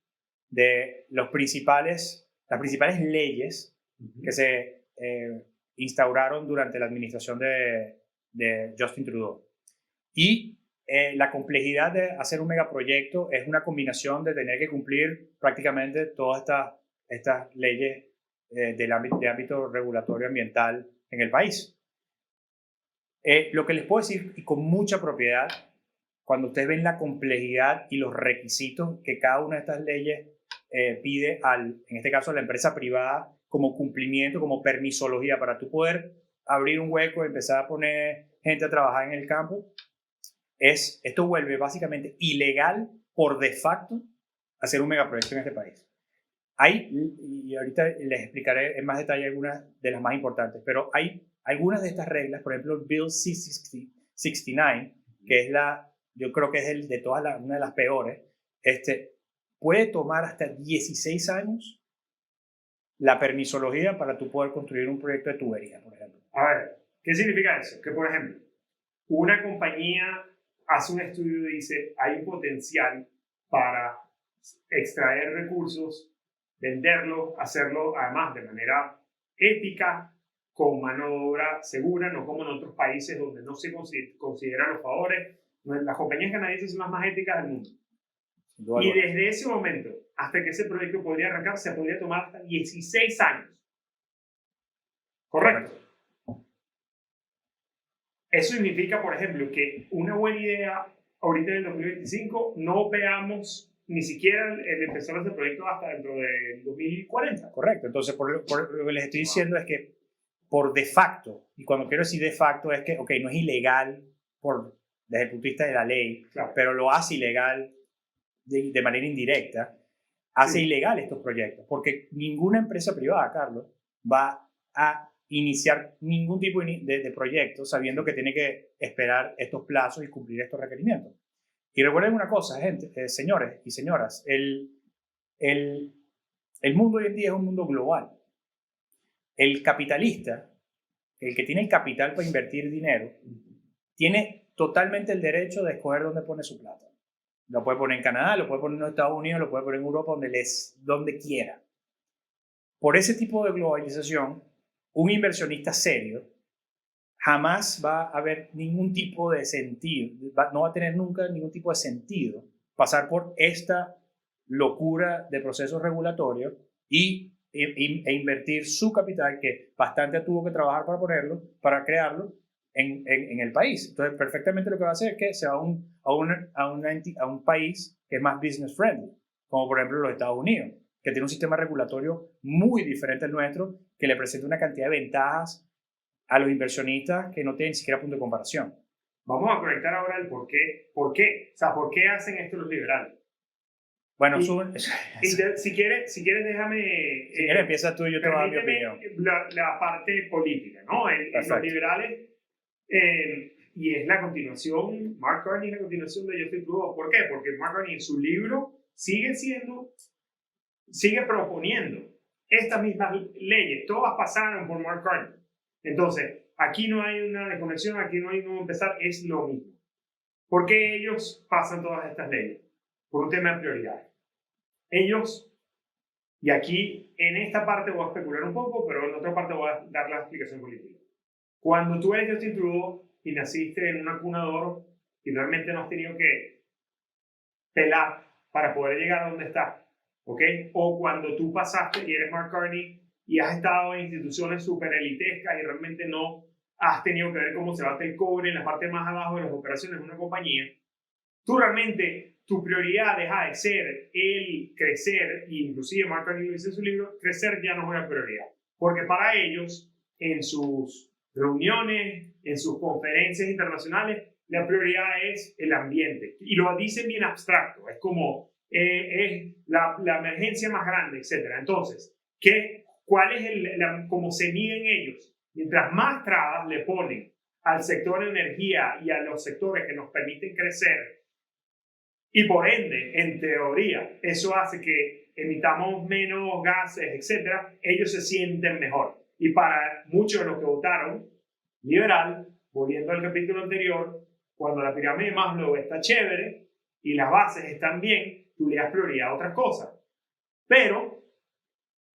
de las principales leyes que se instauraron durante la administración de Justin Trudeau. Y la complejidad de hacer un megaproyecto es una combinación de tener que cumplir prácticamente todas estas leyes de ámbito regulatorio ambiental en el país. Lo que les puedo decir, y con mucha propiedad, cuando ustedes ven la complejidad y los requisitos que cada una de estas leyes pide, en este caso a la empresa privada, como cumplimiento, como permisología, para tú poder abrir un hueco y empezar a poner gente a trabajar en el campo, esto vuelve básicamente ilegal por de facto hacer un megaproyecto en este país. Y ahorita les explicaré en más detalle algunas de las más importantes, pero hay algunas de estas reglas, por ejemplo, el Bill C-69, que es yo creo que es de todas una de las peores, puede tomar hasta 16 años la permisología para tú poder construir un proyecto de tubería, por ejemplo. A ver, ¿qué significa eso? Que, por ejemplo, una compañía hace un estudio y dice, hay un potencial para extraer recursos, venderlos, hacerlo además de manera ética, con mano de obra segura, no como en otros países donde no se consideran los favores. Las compañías canadienses son las más éticas del mundo. Y desde ese momento hasta que ese proyecto podría arrancar, se podría tomar hasta 16 años. ¿Correcto? Eso significa, por ejemplo, que una buena idea ahorita en el 2025 no veamos ni siquiera el empezar ese proyecto hasta dentro del 2040. Correcto. Entonces, por lo que les estoy diciendo es que por de facto, y cuando quiero decir de facto es que, ok, no es ilegal desde el punto de vista de la ley, claro, pero lo hace ilegal de manera indirecta, hace ilegal estos proyectos, porque ninguna empresa privada, Carlos, va a iniciar ningún tipo de proyecto sabiendo que tiene que esperar estos plazos y cumplir estos requerimientos. Y recuerden una cosa, gente, señores y señoras, el mundo hoy en día es un mundo global. El capitalista, el que tiene el capital para invertir dinero, tiene totalmente el derecho de escoger dónde pone su plata. Lo puede poner en Canadá, lo puede poner en los Estados Unidos, lo puede poner en Europa, donde quiera. Por ese tipo de globalización, un inversionista serio jamás va a haber ningún tipo de sentido, no va a tener nunca ningún tipo de sentido pasar por esta locura de procesos regulatorios e invertir su capital, que bastante tuvo que trabajar para ponerlo, para crearlo, en el país. Entonces, perfectamente lo que va a hacer es que se va a un país que es más business friendly, como por ejemplo los Estados Unidos, que tiene un sistema regulatorio muy diferente al nuestro, que le presenta una cantidad de ventajas a los inversionistas que no tienen ni siquiera punto de comparación. Vamos a conectar ahora el por qué. ¿Por qué? O sea, ¿por qué hacen esto los liberales? Bueno, si quieres, déjame... Si quieres, empieza tú y yo te voy a dar mi opinión. La parte política, ¿no? Los liberales, y es la continuación, Mark Carney es la continuación de Justin Trudeau. ¿Por qué? Porque Mark Carney en su libro sigue proponiendo estas mismas leyes, todas pasaron por Mark Carney. Entonces, aquí no hay una desconexión, aquí no hay un empezar, es lo mismo. ¿Por qué ellos pasan todas estas leyes? Por un tema de prioridades. Ellos, y aquí en esta parte voy a especular un poco, pero en otra parte voy a dar la explicación política. Cuando tú eres Justin Trudeau y naciste en una cuna de oro y realmente no has tenido que pelar para poder llegar a donde estás, ¿ok? O cuando tú pasaste y eres Mark Carney y has estado en instituciones súper elitescas y realmente no has tenido que ver cómo se bate el cobre en la parte más abajo de las operaciones de una compañía, tú realmente, tu prioridad deja de ser el crecer, e inclusive Mark Carney lo dice en su libro, crecer ya no es una prioridad. Porque para ellos, en sus reuniones, en sus conferencias internacionales, la prioridad es el ambiente. Y lo dicen bien abstracto, es como es la emergencia más grande, etc. Entonces, ¿cuál es cómo se miden ellos? Mientras más trabas le ponen al sector de energía y a los sectores que nos permiten crecer, y por ende, en teoría, eso hace que emitamos menos gases, etc., ellos se sienten mejor. Y para muchos de los que votaron liberal, volviendo al capítulo anterior, cuando la pirámide de Maslow está chévere y las bases están bien, tú le das prioridad a otras cosas. Pero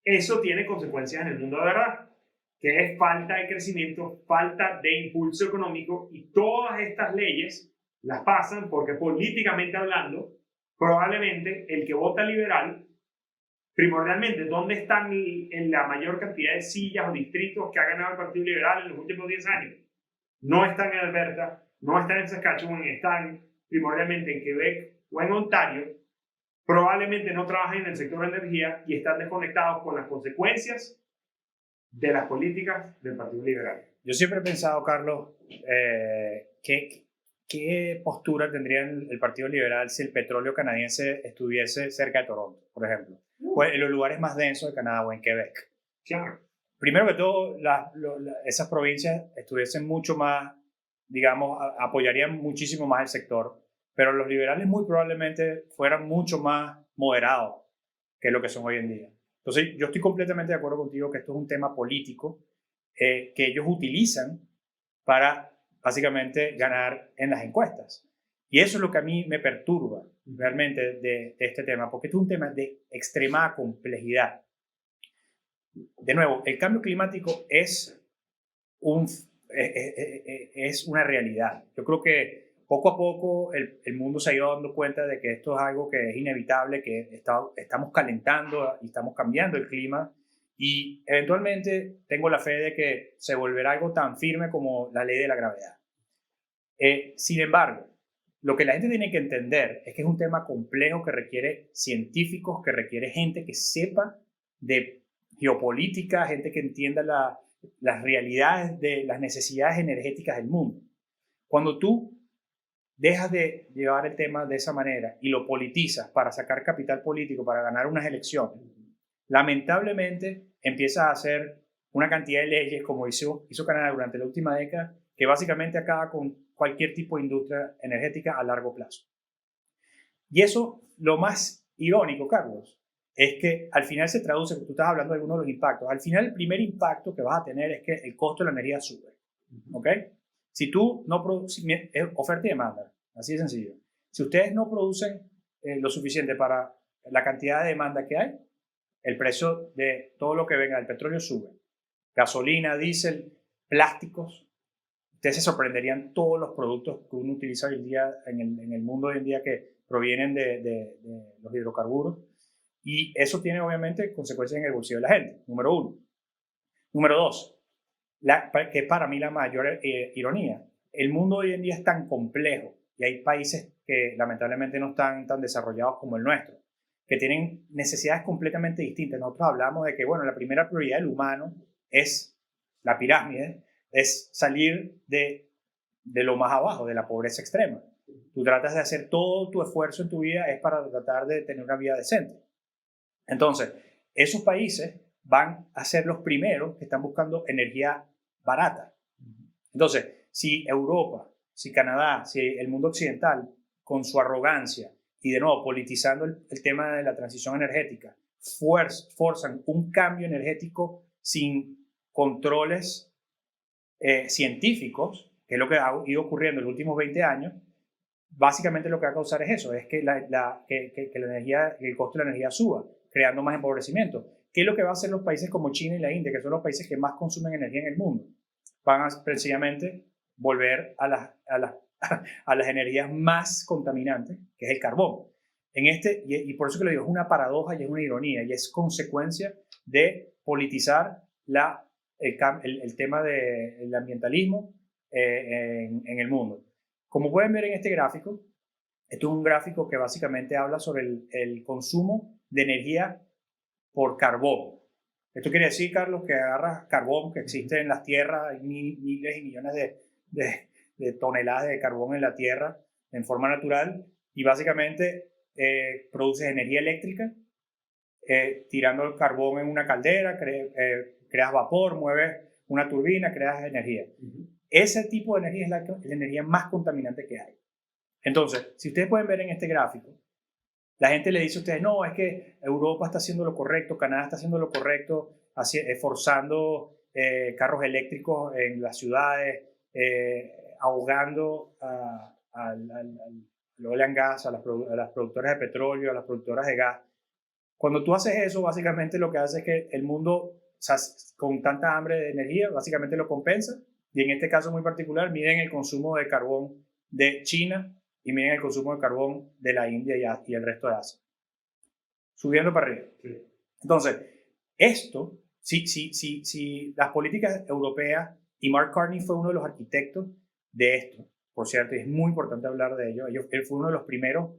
eso tiene consecuencias en el mundo de verdad, que es falta de crecimiento, falta de impulso económico, y todas estas leyes las pasan porque políticamente hablando, probablemente el que vota liberal, primordialmente, ¿dónde están en la mayor cantidad de sillas o distritos que ha ganado el Partido Liberal en los últimos 10 años? No están en Alberta, no están en Saskatchewan, están primordialmente en Quebec o en Ontario. Probablemente no trabajan en el sector de energía y están desconectados con las consecuencias de las políticas del Partido Liberal. Yo siempre he pensado, Carlos, ¿qué postura tendría el Partido Liberal si el petróleo canadiense estuviese cerca de Toronto, por ejemplo? O en los lugares más densos de Canadá o en Quebec. Claro. Primero que todo, esas provincias estuviesen mucho más, digamos, apoyarían muchísimo más el sector, pero los liberales muy probablemente fueran mucho más moderados que lo que son hoy en día. Entonces, yo estoy completamente de acuerdo contigo que esto es un tema político que ellos utilizan para básicamente ganar en las encuestas. Y eso es lo que a mí me perturba realmente de este tema, porque esto es un tema de extrema complejidad. De nuevo, el cambio climático es una realidad. Yo creo que poco a poco el mundo se ha ido dando cuenta de que esto es algo que es inevitable, que estamos calentando y estamos cambiando el clima, y eventualmente tengo la fe de que se volverá algo tan firme como la ley de la gravedad. Sin embargo, lo que la gente tiene que entender es que es un tema complejo que requiere científicos, que requiere gente que sepa de geopolítica, gente que entienda las realidades de las necesidades energéticas del mundo. Cuando tú dejas de llevar el tema de esa manera y lo politizas para sacar capital político, para ganar unas elecciones, lamentablemente empiezas a hacer una cantidad de leyes, como hizo Canadá durante la última década, que básicamente acaba con cualquier tipo de industria energética a largo plazo. Y eso, lo más irónico, Carlos, es que al final se traduce, tú estás hablando de algunos de los impactos, al final el primer impacto que vas a tener es que el costo de la energía sube, ¿ok? Si tú no produces, oferta y demanda, así de sencillo. Si ustedes no producen lo suficiente para la cantidad de demanda que hay, el precio de todo lo que venga del petróleo sube. Gasolina, diésel, plásticos, ustedes se sorprenderían todos los productos que uno utiliza hoy en día, en el mundo hoy en día, que provienen de los hidrocarburos. Y eso tiene obviamente consecuencias en el bolsillo de la gente, número uno. Número dos, que para mí la mayor ironía, el mundo hoy en día es tan complejo y hay países que lamentablemente no están tan desarrollados como el nuestro, que tienen necesidades completamente distintas. Nosotros hablamos de que, bueno, la primera prioridad del humano es la pirámide, es salir de lo más abajo, de la pobreza extrema. Tú tratas de hacer todo tu esfuerzo en tu vida es para tratar de tener una vida decente. Entonces, esos países van a ser los primeros que están buscando energía barata. Entonces, si Europa, si Canadá, si el mundo occidental, con su arrogancia y de nuevo politizando el tema de la transición energética, forzan un cambio energético sin controles científicos, que es lo que ha ido ocurriendo en los últimos 20 años, básicamente lo que va a causar es eso, es que el costo de la energía suba, creando más empobrecimiento. ¿Qué es lo que va a hacer los países como China y la India, que son los países que más consumen energía en el mundo? Van a precisamente volver a las energías más contaminantes, que es el carbón. Y por eso que lo digo, es una paradoja y es una ironía, y es consecuencia de politizar el tema del ambientalismo en el mundo. Como pueden ver en este gráfico, esto es un gráfico que básicamente habla sobre el consumo de energía por carbón. Esto quiere decir, Carlos, que agarras carbón que existe en las tierras, hay miles y millones de toneladas de carbón en la tierra en forma natural, y básicamente produces energía eléctrica tirando el carbón en una caldera, creas vapor, mueves una turbina, creas energía. Ese tipo de energía es la energía más contaminante que hay. Entonces, si ustedes pueden ver en este gráfico, la gente le dice a ustedes, no, es que Europa está haciendo lo correcto, Canadá está haciendo lo correcto, forzando carros eléctricos en las ciudades, ahogando al oil and gas, a las productoras de petróleo, a las productoras de gas. Cuando tú haces eso, básicamente lo que hace es que el mundo, o sea, con tanta hambre de energía, básicamente lo compensa. Y en este caso muy particular, miren el consumo de carbón de China y miren el consumo de carbón de la India y el resto de Asia. Subiendo para arriba. Sí. Entonces, esto, si las políticas europeas, y Mark Carney fue uno de los arquitectos de esto, por cierto, y es muy importante hablar de ello, él fue uno de los primeros,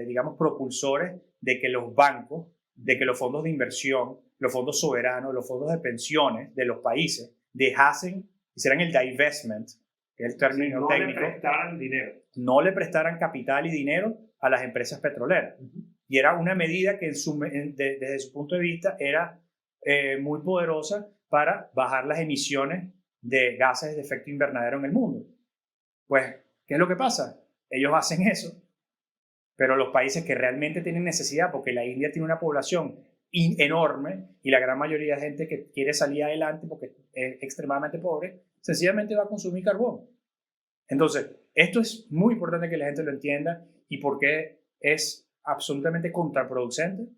digamos, propulsores de que los bancos, de que los fondos de inversión, los fondos soberanos, los fondos de pensiones de los países hicieran el divestment, que es el término técnico. No le prestaran dinero. No le prestaran capital y dinero a las empresas petroleras. Y era una medida que desde su punto de vista era muy poderosa para bajar las emisiones de gases de efecto invernadero en el mundo. Pues, ¿qué es lo que pasa? Ellos hacen eso, pero los países que realmente tienen necesidad, porque la India tiene una población enorme y la gran mayoría de gente que quiere salir adelante porque es extremadamente pobre, sencillamente va a consumir carbón. Entonces, esto es muy importante que la gente lo entienda y porque es absolutamente contraproducente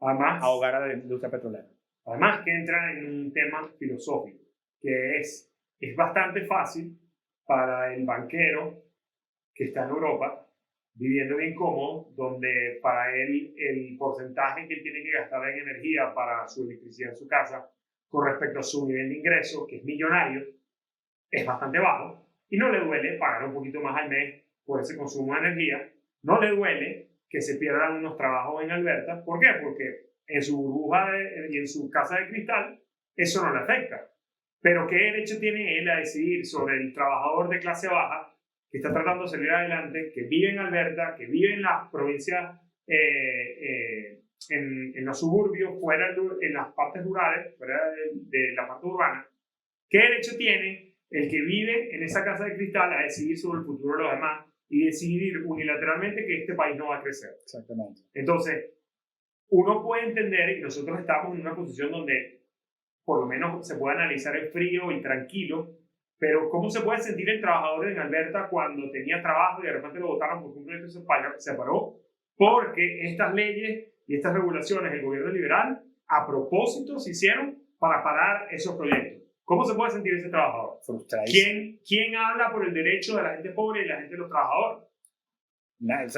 además, ahogar a la industria petrolera. Además que entra en un tema filosófico, que es bastante fácil para el banquero que está en Europa, viviendo bien cómodo, donde para él el porcentaje que él tiene que gastar en energía para su electricidad en su casa con respecto a su nivel de ingreso, que es millonario, es bastante bajo, y no le duele pagar un poquito más al mes por ese consumo de energía, no le duele que se pierdan unos trabajos en Alberta. ¿Por qué? Porque en su burbuja y en su casa de cristal eso no le afecta. Pero ¿qué derecho tiene él a decidir sobre el trabajador de clase baja que está tratando de salir adelante, que vive en Alberta, que vive en las provincias, en los suburbios, en las partes rurales, fuera de la parte urbana? ¿Qué derecho tiene el que vive en esa casa de cristal a decidir sobre el futuro de los demás y decidir unilateralmente que este país no va a crecer? Exactamente. Entonces, uno puede entender, y nosotros estamos en una posición donde por lo menos se puede analizar el frío y tranquilo, pero ¿cómo se puede sentir el trabajador en Alberta cuando tenía trabajo y de repente lo votaron por completo y se paró? Porque estas leyes y estas regulaciones del gobierno liberal a propósito se hicieron para parar esos proyectos. ¿Cómo se puede sentir ese trabajador? Frustradísimo. ¿Quién habla por el derecho de la gente pobre y la gente de los trabajadores?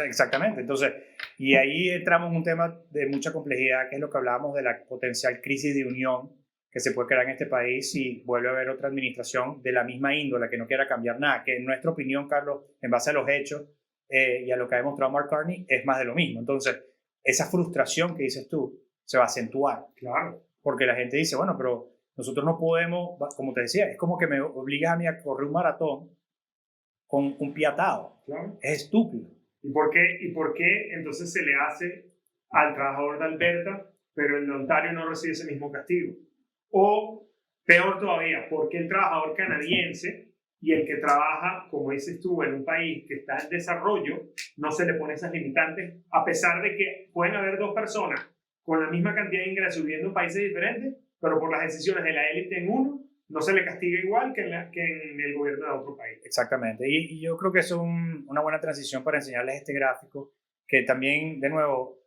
Exactamente. Entonces, y ahí entramos en un tema de mucha complejidad, que es lo que hablábamos de la potencial crisis de unión que se puede crear en este país si vuelve a haber otra administración de la misma índole que no quiera cambiar nada, que en nuestra opinión, Carlos, en base a los hechos y a lo que ha demostrado Mark Carney, es más de lo mismo. Entonces, esa frustración que dices tú se va a acentuar. Claro. Porque la gente dice, bueno, pero nosotros no podemos, como te decía, es como que me obligas a mí a correr un maratón con un pie atado. Claro. Es estúpido. ¿Y por qué entonces se le hace al trabajador de Alberta, pero el Ontario no recibe ese mismo castigo? O, peor todavía, ¿por qué el trabajador canadiense y el que trabaja, como dices tú, en un país que está en desarrollo, no se le pone esas limitantes, a pesar de que pueden haber dos personas con la misma cantidad de ingresos viviendo en países diferentes, pero por las decisiones de la élite en uno, no se le castiga igual que en el gobierno de otro país? Exactamente. Y yo creo que es una buena transición para enseñarles este gráfico, que también, de nuevo,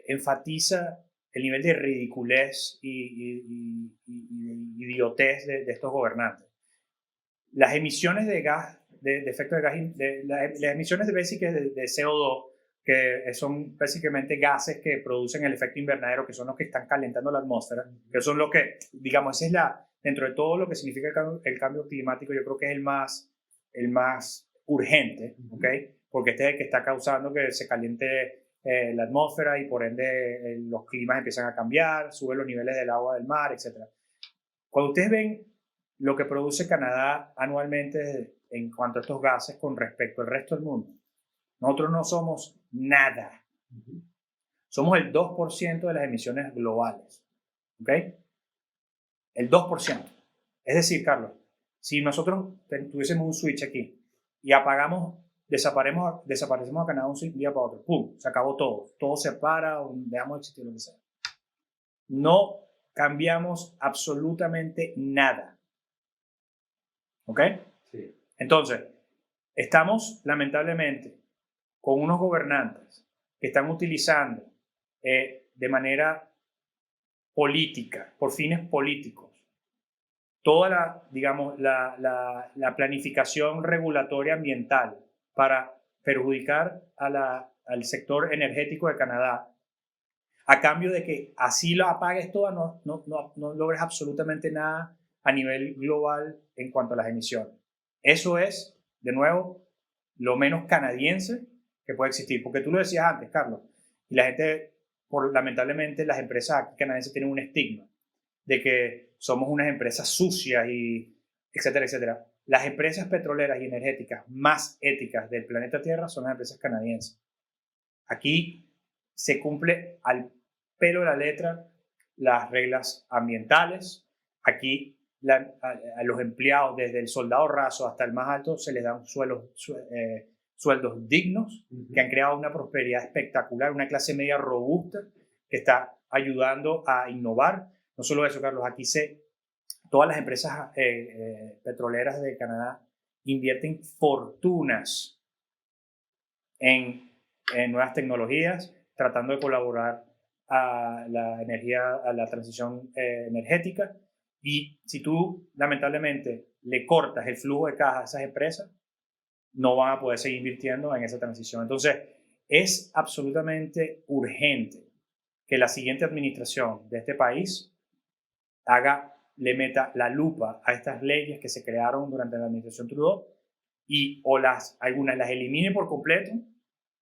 enfatiza el nivel de ridiculez y idiotez de estos gobernantes. Las emisiones de gas, de efecto de gas, las emisiones de CO2, que son básicamente gases que producen el efecto invernadero, que son los que están calentando la atmósfera, que son lo que, digamos, esa es dentro de todo lo que significa el cambio climático, yo creo que es el más urgente, ¿ok? Porque este es el que está causando que se caliente la atmósfera y por ende los climas empiezan a cambiar, suben los niveles del agua del mar, etc. Cuando ustedes ven lo que produce Canadá anualmente en cuanto a estos gases con respecto al resto del mundo, nosotros no somos nada. Somos el 2% de las emisiones globales. ¿Ok? El 2%. Es decir, Carlos, si nosotros tuviésemos un switch aquí y apagamos, desaparecemos a Canadá un día para otro, ¡pum! Se acabó todo. Todo se para, dejamos de existir, lo que sea. No cambiamos absolutamente nada. ¿Ok? Sí. Entonces, estamos lamentablemente con unos gobernantes que están utilizando de manera política, por fines políticos, toda la planificación regulatoria ambiental para perjudicar al sector energético de Canadá, a cambio de que así lo apagues toda, no logres absolutamente nada a nivel global en cuanto a las emisiones. Eso es, de nuevo, lo menos canadiense que puede existir. Porque tú lo decías antes, Carlos, y la gente, lamentablemente, las empresas aquí canadienses tienen un estigma de que somos unas empresas sucias y etcétera, etcétera. Las empresas petroleras y energéticas más éticas del planeta Tierra son las empresas canadienses. Aquí se cumple al pelo de la letra las reglas ambientales. Aquí a los empleados, desde el soldado raso hasta el más alto, se les dan sueldos dignos, que han creado una prosperidad espectacular, una clase media robusta que está ayudando a innovar. No solo eso, Carlos, aquí todas las empresas petroleras de Canadá invierten fortunas en nuevas tecnologías, tratando de colaborar a la transición energética. Y si tú, lamentablemente, le cortas el flujo de caja a esas empresas, no van a poder seguir invirtiendo en esa transición. Entonces, es absolutamente urgente que la siguiente administración de este país le meta la lupa a estas leyes que se crearon durante la administración Trudeau y algunas las elimine por completo,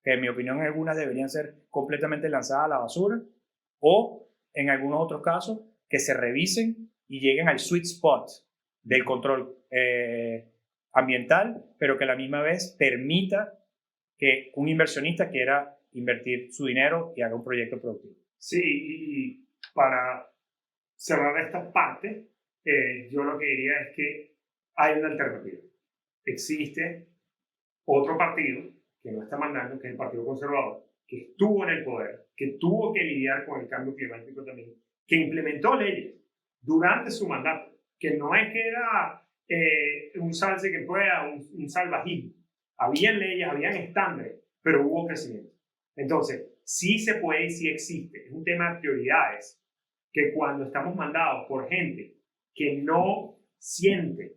que en mi opinión algunas deberían ser completamente lanzadas a la basura, o en algunos otros casos que se revisen y lleguen al sweet spot del control ambiental, pero que a la misma vez permita que un inversionista quiera invertir su dinero y haga un proyecto productivo. Sí, y para cerrar esta parte, yo lo que diría es que hay una alternativa. Existe otro partido que no está mandando, que es el Partido Conservador, que estuvo en el poder, que tuvo que lidiar con el cambio climático también, que implementó leyes durante su mandato, que no es que era un salse que pueda, un salvajismo. Habían leyes, habían estándares, pero hubo crecimiento. Entonces, sí se puede y sí existe. Es un tema de prioridades, que cuando estamos mandados por gente que no siente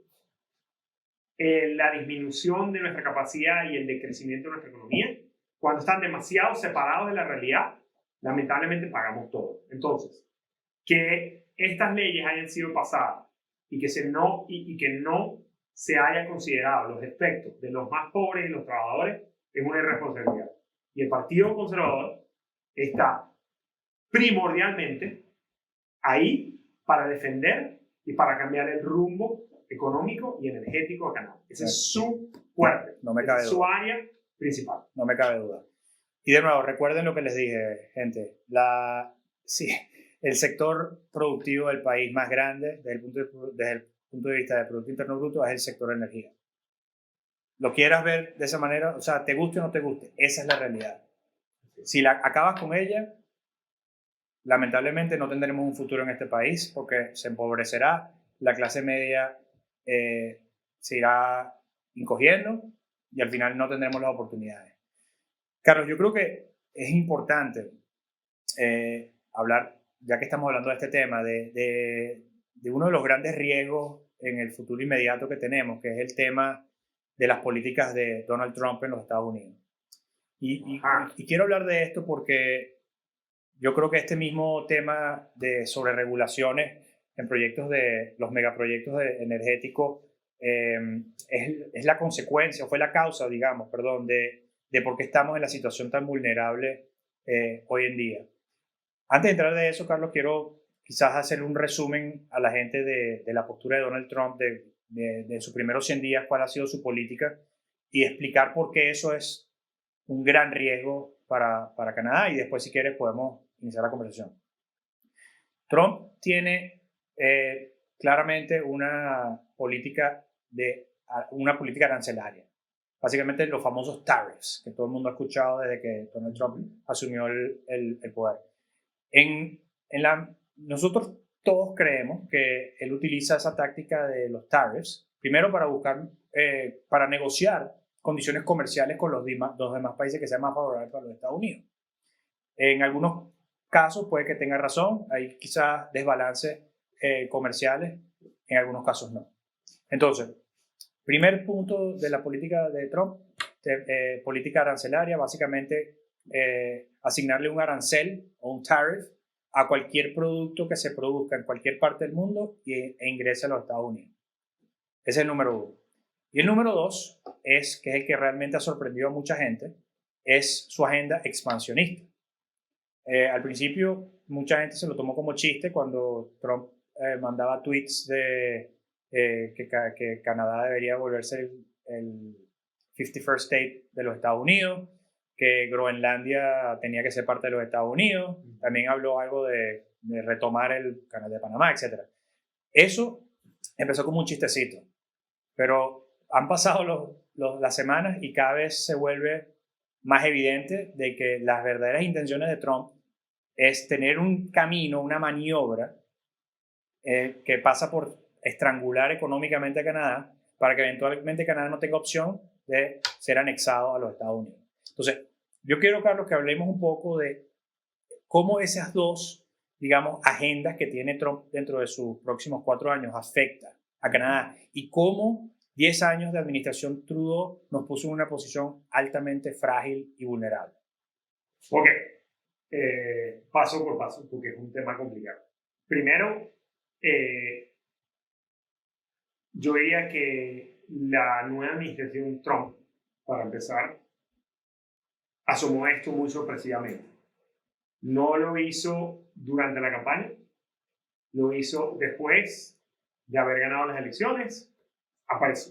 la disminución de nuestra capacidad y el decrecimiento de nuestra economía, cuando están demasiado separados de la realidad, lamentablemente pagamos todo. Entonces, que estas leyes hayan sido pasadas y que no se haya considerado los efectos de los más pobres y los trabajadores es una irresponsabilidad. Y el Partido Conservador está primordialmente ahí para defender y para cambiar el rumbo económico y energético de Canadá. Ese es su fuerte, No me cabe es su duda. área principal. No me cabe duda. Y de nuevo, recuerden lo que les dije, gente. Sí, el sector productivo del país más grande desde el punto de vista del Producto Interno Bruto es el sector energía. Lo quieras ver de esa manera, o sea, te guste o no te guste, esa es la realidad. Si acabas con ella, lamentablemente no tendremos un futuro en este país porque se empobrecerá, la clase media se irá encogiendo y al final no tendremos las oportunidades. Carlos, yo creo que es importante hablar, ya que estamos hablando de este tema, de uno de los grandes riesgos en el futuro inmediato que tenemos, que es el tema de las políticas de Donald Trump en los Estados Unidos. Y quiero hablar de esto porque yo creo que este mismo tema sobre regulaciones en proyectos los megaproyectos energéticos es la consecuencia, fue la causa, digamos, perdón, de por qué estamos en la situación tan vulnerable hoy en día. Antes de entrar de eso, Carlos, quiero quizás hacer un resumen a la gente de la postura de Donald Trump de sus primeros 100 días, cuál ha sido su política y explicar por qué eso es un gran riesgo para Canadá y después, si quieres, podemos iniciar la conversación. Trump tiene claramente una política arancelaria. Básicamente los famosos tariffs, que todo el mundo ha escuchado desde que Donald Trump asumió el poder. Nosotros todos creemos que él utiliza esa táctica de los tariffs, primero para negociar condiciones comerciales con los demás países que sean más favorables para los Estados Unidos. En algunos casos puede que tenga razón, hay quizás desbalances comerciales, en algunos casos no. Entonces, primer punto de la política de Trump, política arancelaria, básicamente asignarle un arancel o un tariff a cualquier producto que se produzca en cualquier parte del mundo e ingrese a los Estados Unidos. Ese es el número uno. Y el número dos, que es el que realmente ha sorprendido a mucha gente, es su agenda expansionista. Al principio, mucha gente se lo tomó como chiste cuando Trump mandaba tweets de que Canadá debería volverse el 51st state de los Estados Unidos, que Groenlandia tenía que ser parte de los Estados Unidos. También habló algo de retomar el canal de Panamá, etc. Eso empezó como un chistecito, pero han pasado las semanas y cada vez se vuelve más evidente de que las verdaderas intenciones de Trump es tener un camino, una maniobra que pasa por estrangular económicamente a Canadá para que eventualmente Canadá no tenga opción de ser anexado a los Estados Unidos. Entonces, yo quiero, Carlos, que hablemos un poco de cómo esas dos, digamos, agendas que tiene Trump dentro de sus próximos 4 años afectan a Canadá y cómo 10 años de administración Trudeau nos puso en una posición altamente frágil y vulnerable. Ok, paso por paso, porque es un tema complicado. Primero, yo diría que la nueva administración Trump, para empezar, asomó esto muy sorpresivamente. No lo hizo durante la campaña, lo hizo después de haber ganado las elecciones.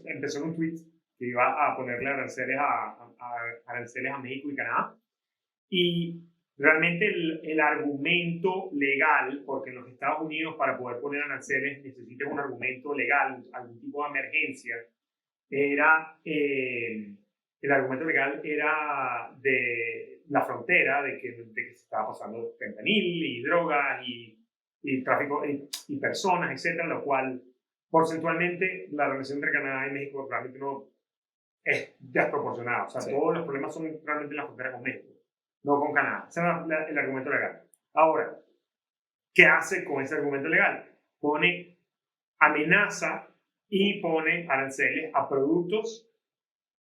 Empezó en un tweet que iba a ponerle aranceles a México y Canadá. Y realmente el argumento legal, porque en los Estados Unidos para poder poner aranceles necesitas un argumento legal, algún tipo de emergencia, el argumento legal era de la frontera, de que se estaba pasando fentanil y drogas y tráfico y personas, etcétera, lo cual porcentualmente la relación entre Canadá y México realmente no es desproporcionada. O sea, sí, todos los problemas son realmente en la frontera con México, no con Canadá. Ese es el argumento legal. Ahora, ¿qué hace con ese argumento legal? Amenaza y pone aranceles a productos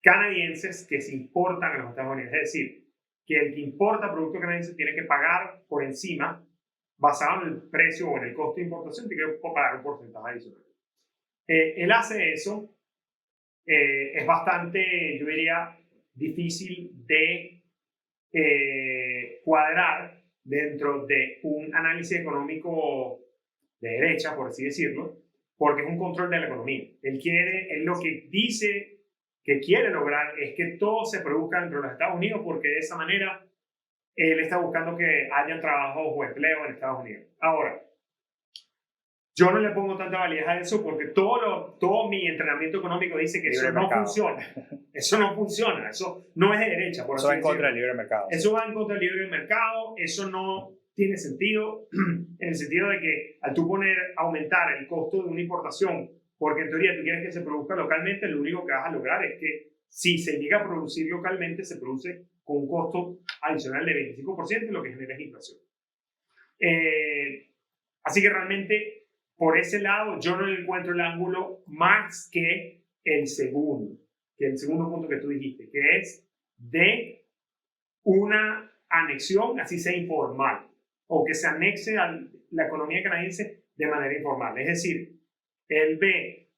canadienses que se importan a los Estados Unidos. Es decir, que el que importa productos canadienses tiene que pagar por encima, basado en el precio o en el costo de importación, tiene que pagar un porcentaje adicional. Él hace eso. Es bastante, yo diría, difícil de cuadrar dentro de un análisis económico de derecha, por así decirlo, porque es un control de la economía. Él lo que dice que quiere lograr es que todo se produzca dentro de los Estados Unidos, porque de esa manera él está buscando que haya trabajo o empleo en Estados Unidos. Ahora, yo no le pongo tanta validez a eso porque todo mi entrenamiento económico dice que eso no funciona. Eso no funciona. Eso no es de derecha. Eso va en contra del libre mercado. Eso va en contra del libre mercado. Eso no tiene sentido en el sentido de que al tú aumentar el costo de una importación, porque en teoría tú quieres que se produzca localmente, lo único que vas a lograr es que si se llega a producir localmente, se produce con un costo adicional de 25%, lo que genera es inflación. Así que realmente, por ese lado, yo no le encuentro el ángulo más que el segundo punto que tú dijiste, que es de una anexión, así sea informal, o que se anexe a la economía canadiense de manera informal. Es decir, él ve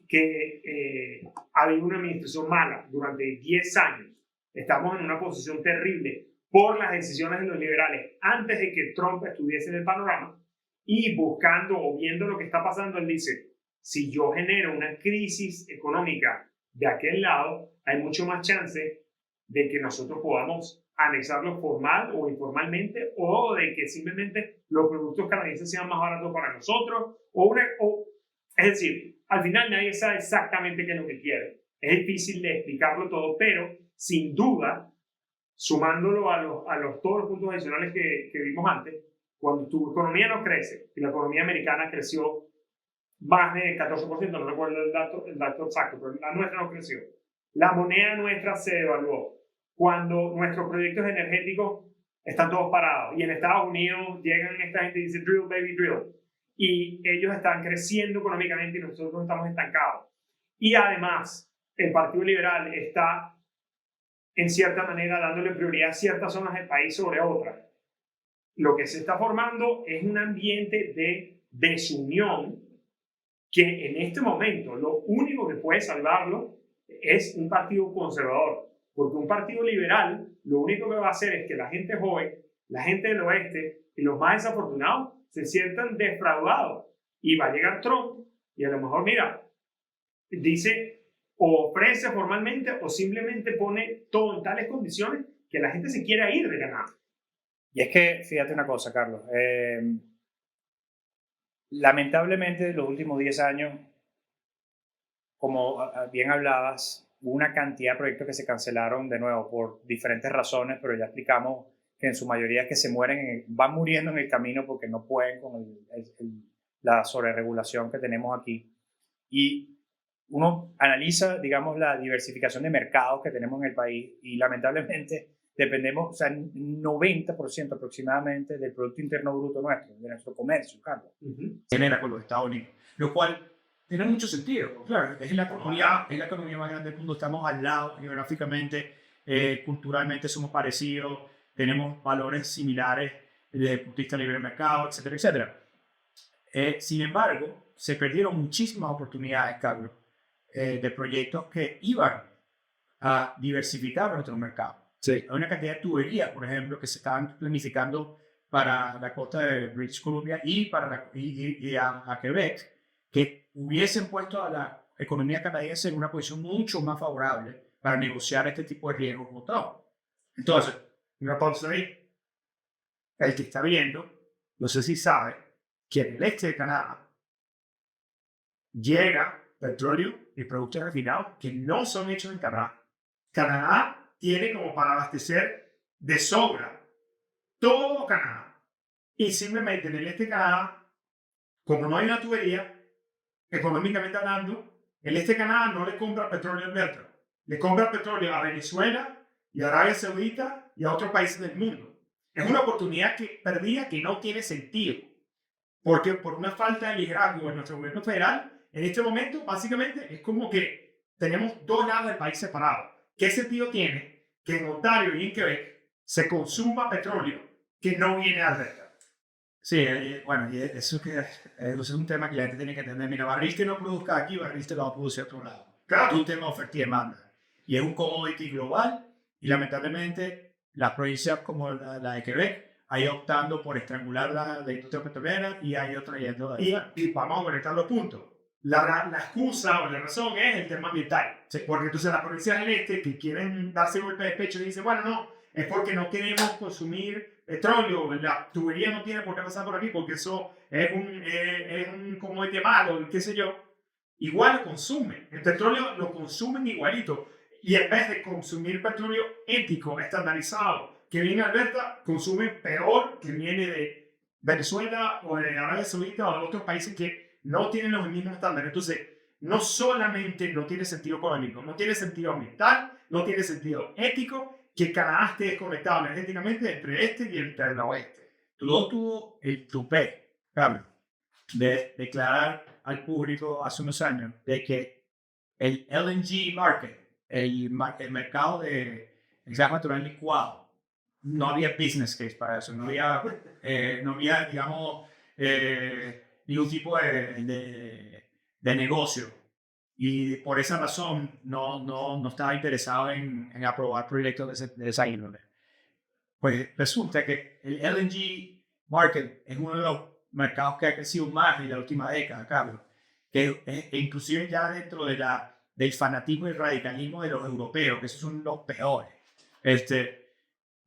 que ha habido una administración mala durante 10 años. Estamos en una posición terrible por las decisiones de los liberales antes de que Trump estuviese en el panorama, y buscando o viendo lo que está pasando, él dice, si yo genero una crisis económica de aquel lado, hay mucho más chance de que nosotros podamos anexarlo formal o informalmente, o de que simplemente los productos canadienses sean más baratos para nosotros, es decir, al final nadie sabe exactamente qué es lo que quiere. Es difícil de explicarlo todo, pero sin duda, sumándolo a todos los puntos adicionales que vimos antes, cuando tu economía no crece, y la economía americana creció más de 14%, no recuerdo el dato exacto, pero la nuestra no creció. La moneda nuestra se devaluó. Cuando nuestros proyectos energéticos están todos parados, y en Estados Unidos llegan esta gente y dice drill, baby, drill, y ellos están creciendo económicamente y nosotros estamos estancados. Y además, el Partido Liberal está, en cierta manera, dándole prioridad a ciertas zonas del país sobre otras. Lo que se está formando es un ambiente de desunión que en este momento lo único que puede salvarlo es un partido conservador, porque un partido liberal lo único que va a hacer es que la gente joven, la gente del oeste y los más desafortunados se sientan defraudados, y va a llegar Trump y a lo mejor, mira, dice o ofrece formalmente o simplemente pone todo en tales condiciones que la gente se quiera ir de Canadá. Y es que, fíjate una cosa, Carlos, lamentablemente los últimos 10 años, como bien hablabas, hubo una cantidad de proyectos que se cancelaron de nuevo por diferentes razones, pero ya explicamos que en su mayoría es que se mueren, van muriendo en el camino porque no pueden con la sobreregulación que tenemos aquí. Y uno analiza, digamos, la diversificación de mercados que tenemos en el país, y lamentablemente dependemos, o sea, 90% aproximadamente del Producto Interno Bruto nuestro, de nuestro comercio, Carlos. Genera con los Estados Unidos, lo cual tiene mucho sentido. Claro, es la economía más grande del mundo, estamos al lado geográficamente, culturalmente somos parecidos, tenemos valores similares desde el punto de vista del libre mercado, etcétera, etcétera. Sin embargo, se perdieron muchísimas oportunidades, Carlos, de proyectos que iban a diversificar nuestro mercado. Sí. Hay una cantidad de tuberías, por ejemplo, que se estaban planificando para la costa de British Columbia y a Quebec, que hubiesen puesto a la economía canadiense en una posición mucho más favorable para negociar este tipo de riesgos como todo. Entonces, una pausa ahí. El que está viendo, no sé si sabe, que en el este de Canadá llega petróleo y productos refinados que no son hechos en Canadá. Canadá tiene como para abastecer de sobra todo Canadá. Y simplemente en el este de Canadá, como no hay una tubería, económicamente hablando, el este de Canadá no le compra petróleo al mercado. Le compra petróleo a Venezuela y a Arabia Saudita y a otros países del mundo. Es una oportunidad perdida que no tiene sentido. Porque por una falta de liderazgo en nuestro gobierno federal, en este momento, básicamente, es como que tenemos dos lados del país separados. ¿Qué sentido tiene que en Ontario y en Quebec se consuma petróleo que no viene de Alberta? Sí, bueno, y eso es un tema que la gente tiene que entender. Mira, barril que no produzca aquí, barril que lo va a producir a otro lado. Claro, es un tema de oferta y demanda. Y es un commodity global. Y lamentablemente, las provincias como la de Quebec, hay optando por estrangular la industria petrolera y hay otras yendo de ahí. Y vamos a conectar los puntos. La excusa o la razón es el tema ambiental. Sí. Porque entonces las provincias del este que quieren darse golpe de pecho y dicen, bueno, no, es porque no queremos consumir petróleo, la tubería no tiene por qué pasar por aquí porque eso es un commodity malo, qué sé yo. Igual lo consumen. El petróleo lo consumen igualito. Y en vez de consumir petróleo ético, estandarizado, que viene de Alberta, consumen peor que viene de Venezuela o de Arabia Saudita o de otros países que no tienen los mismos estándares. Entonces, no solamente no tiene sentido económico, no tiene sentido ambiental, no tiene sentido ético que Canadá esté desconectado energéticamente entre este y el oeste. Luego tuvo el tupé, Carlos, de declarar al público hace unos años de que el LNG market, el mercado de gas natural licuado, no había business case para eso, no había digamos, ningún tipo de negocio. Y por esa razón no estaba interesado en aprobar proyectos de esa índole. Pues resulta que el LNG market es uno de los mercados que ha crecido más en la última década, Carlos. Que inclusive ya dentro del fanatismo y radicalismo de los europeos, que esos son los peores,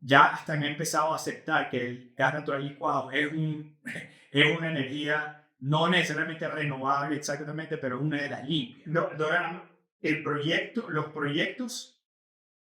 ya hasta han empezado a aceptar que el gas natural licuado es una energía no necesariamente renovable exactamente, pero una de las limpias. Los proyectos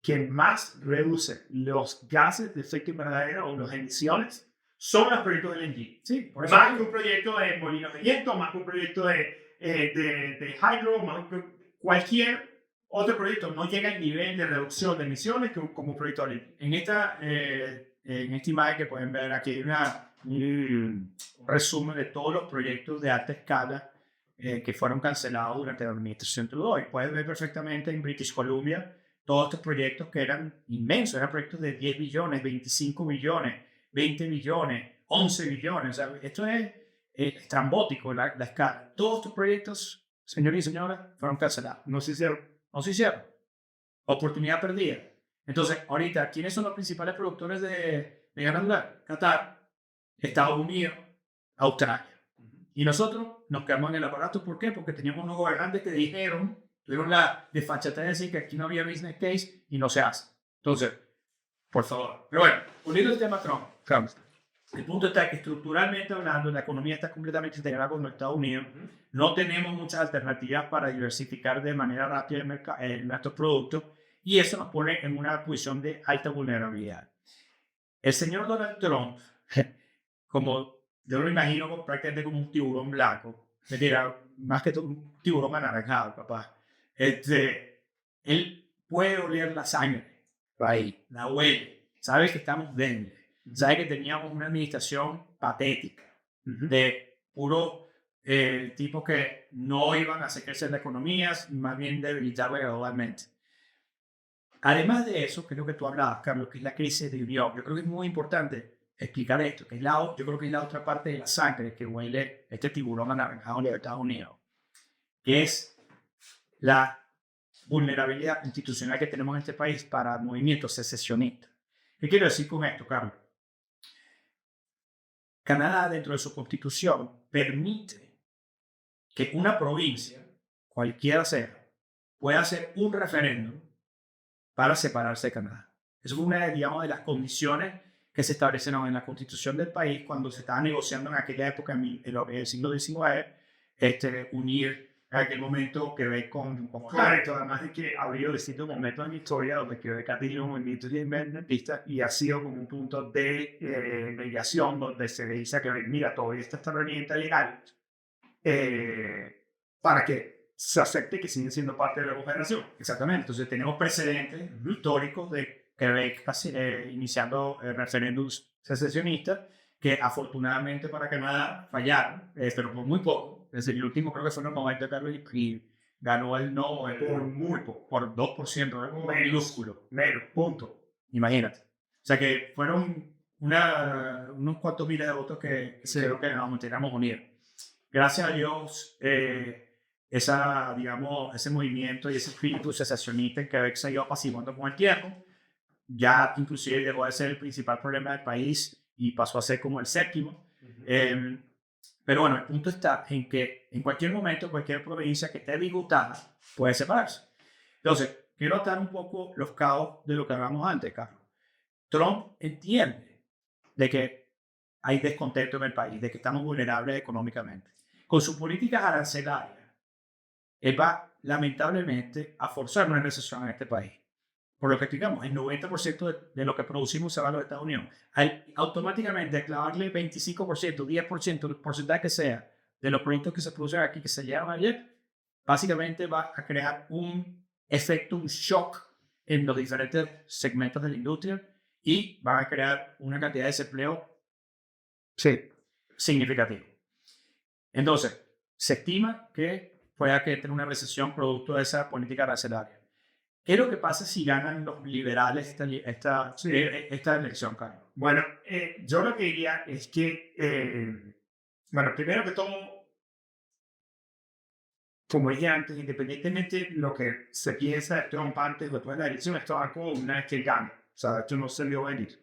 que más reducen los gases de efecto invernadero o las emisiones son los proyectos de LNG. Sí, por eso más que un proyecto de molinos de viento, más que un proyecto de hydro, más que cualquier otro proyecto no llega al nivel de reducción de emisiones como un proyecto de LNG. En esta imagen que pueden ver aquí hay un resumen de todos los proyectos de alta escala que fueron cancelados durante la administración Trudeau. Y pueden ver perfectamente en British Columbia todos estos proyectos que eran inmensos, eran proyectos de 10 billones, 25 billones, 20 billones, 11 billones. O sea, esto es estrambótico la escala. Todos estos proyectos, señores y señoras, fueron cancelados. No se hicieron. Oportunidad perdida. Entonces, ahorita, ¿quiénes son los principales productores de gas natural? Qatar, Estados Unidos, Australia. Y nosotros nos quedamos en el aparato. ¿Por qué? Porque teníamos unos gobernantes que tuvieron la desfachatez de decir que aquí no había business case y no se hace. Entonces, por favor. Pero bueno, uniendo el tema Trump, el punto está que estructuralmente hablando, la economía está completamente integrada con los Estados Unidos. No tenemos muchas alternativas para diversificar de manera rápida nuestros productos y eso nos pone en una posición de alta vulnerabilidad. El señor Donald Trump, como yo lo imagino prácticamente como un tiburón blanco, mentira, más que todo un tiburón anaranjado, papá. Él puede oler la sangre, ahí, la huele, sabe que estamos débiles, sabe que teníamos una administración patética, de puro tipos que no iban a hacer crecer la economía, más bien debilitarla gradualmente. Además de eso, que es lo que tú hablabas, Carlos, que es la crisis de unión, yo creo que es muy importante explicar esto, que yo creo que es la otra parte de la sangre que huele este tiburón anaranjado en los Estados Unidos, que es la vulnerabilidad institucional que tenemos en este país para movimientos secesionistas. ¿Qué quiero decir con esto, Carlos? Canadá, dentro de su constitución, permite que una provincia, cualquiera sea, pueda hacer un referéndum para separarse de Canadá. Eso es una, digamos, de las condiciones que se establecieron en la constitución del país cuando se estaba negociando en aquella época, en el siglo XIX, unir en aquel momento Quebec con Correcto, además de que ha habido distintos momentos en la historia donde Quebec ha tenido movimientos independentistas y ha sido como un punto de mediación donde se le dice a Quebec, mira, todavía esta herramienta legal para que se acepte que siguen siendo parte de la confederación. Exactamente, entonces tenemos precedentes históricos de Quebec iniciando referéndums secesionistas que afortunadamente para Canadá fallaron, pero por muy poco. Desde el último creo que fue en los 90, Carlos, y ganó el no Por muy poco. por 2%, algo Menos. minúsculo. Menos. Punto. Imagínate. O sea que fueron unos cuantos miles de votos que creo que nos manteníamos unidos. Gracias a Dios, ese movimiento y ese espíritu sensacionista en Quebec se ha ido apaciguando con el tiempo. Ya inclusive llegó a ser el principal problema del país y pasó a ser como el séptimo. Pero bueno, el punto está en que en cualquier momento, cualquier provincia que esté disgustada puede separarse. Entonces, quiero atar un poco los cabos de lo que hablamos antes, Carlos. Trump entiende de que hay descontento en el país, de que estamos vulnerables económicamente. Con sus políticas arancelarias, él va lamentablemente a forzar una recesión en este país. Por lo que digamos, el 90% de lo que producimos se va a los Estados Unidos. Automáticamente, clavarle 25%, 10%, el porcentaje que sea de los productos que se producen aquí, que se llevan ayer, básicamente va a crear un efecto, un shock en los diferentes segmentos de la industria y va a crear una cantidad de desempleo significativa. Entonces, se estima que pueda que tener una recesión producto de esa política arancelaria. ¿Qué es lo que pasa si ganan los liberales esta elección, Carlos? Bueno, yo lo que diría es que, bueno, primero que todo, como dije antes, independientemente de lo que se piensa de Trump antes o después de la elección, esto va como una vez que él gana. O sea, esto no se vio venir.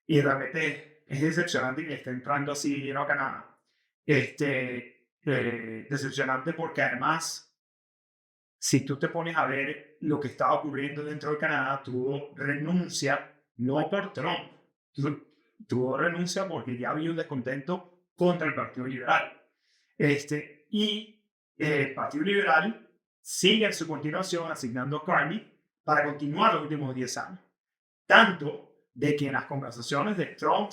Y realmente es decepcionante que esté entrando así no Canadá. Decepcionante porque además, si tú te pones a ver lo que estaba ocurriendo dentro de Canadá, tuvo renuncia, no por Trump, tuvo renuncia porque ya había un descontento contra el Partido Liberal. Y el Partido Liberal sigue en su continuación asignando a Carney para continuar los últimos 10 años. Tanto de que en las conversaciones de Trump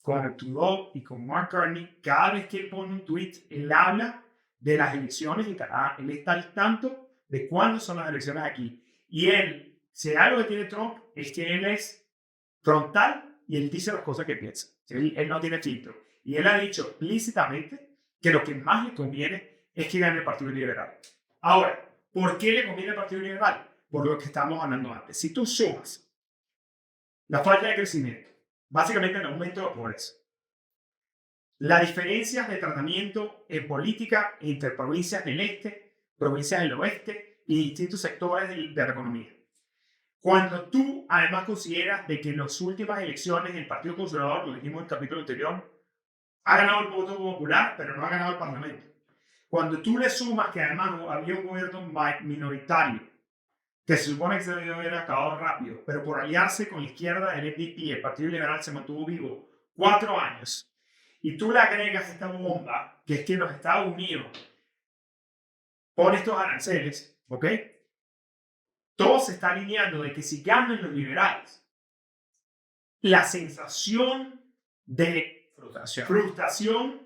con Trudeau y con Mark Carney, cada vez que él pone un tweet, él habla de las elecciones en Canadá. Él está al tanto de cuándo son las elecciones aquí. Y él, si hay algo que tiene Trump, es que él es frontal y él dice las cosas que piensa. Él no tiene filtro. Y él ha dicho explícitamente que lo que más le conviene es que gane el Partido Liberal. Ahora, ¿por qué le conviene el Partido Liberal? Por lo que estamos hablando antes. Si tú sumas la falta de crecimiento, básicamente el aumento de la pobreza, las diferencias de tratamiento en política entre provincias del este, provincias del oeste y distintos sectores de la economía. Cuando tú además consideras de que en las últimas elecciones el Partido Conservador, lo dijimos en el capítulo anterior, ha ganado el voto popular, pero no ha ganado el Parlamento. Cuando tú le sumas que además había un gobierno minoritario, que se supone que se debió haber acabado rápido, pero por aliarse con la izquierda, el FDP, el Partido Liberal se mantuvo vivo 4 años, y tú le agregas esta bomba, que es que los Estados Unidos pone estos aranceles, ¿ok? Todo se está alineando de que si ganan los liberales, la sensación de frustración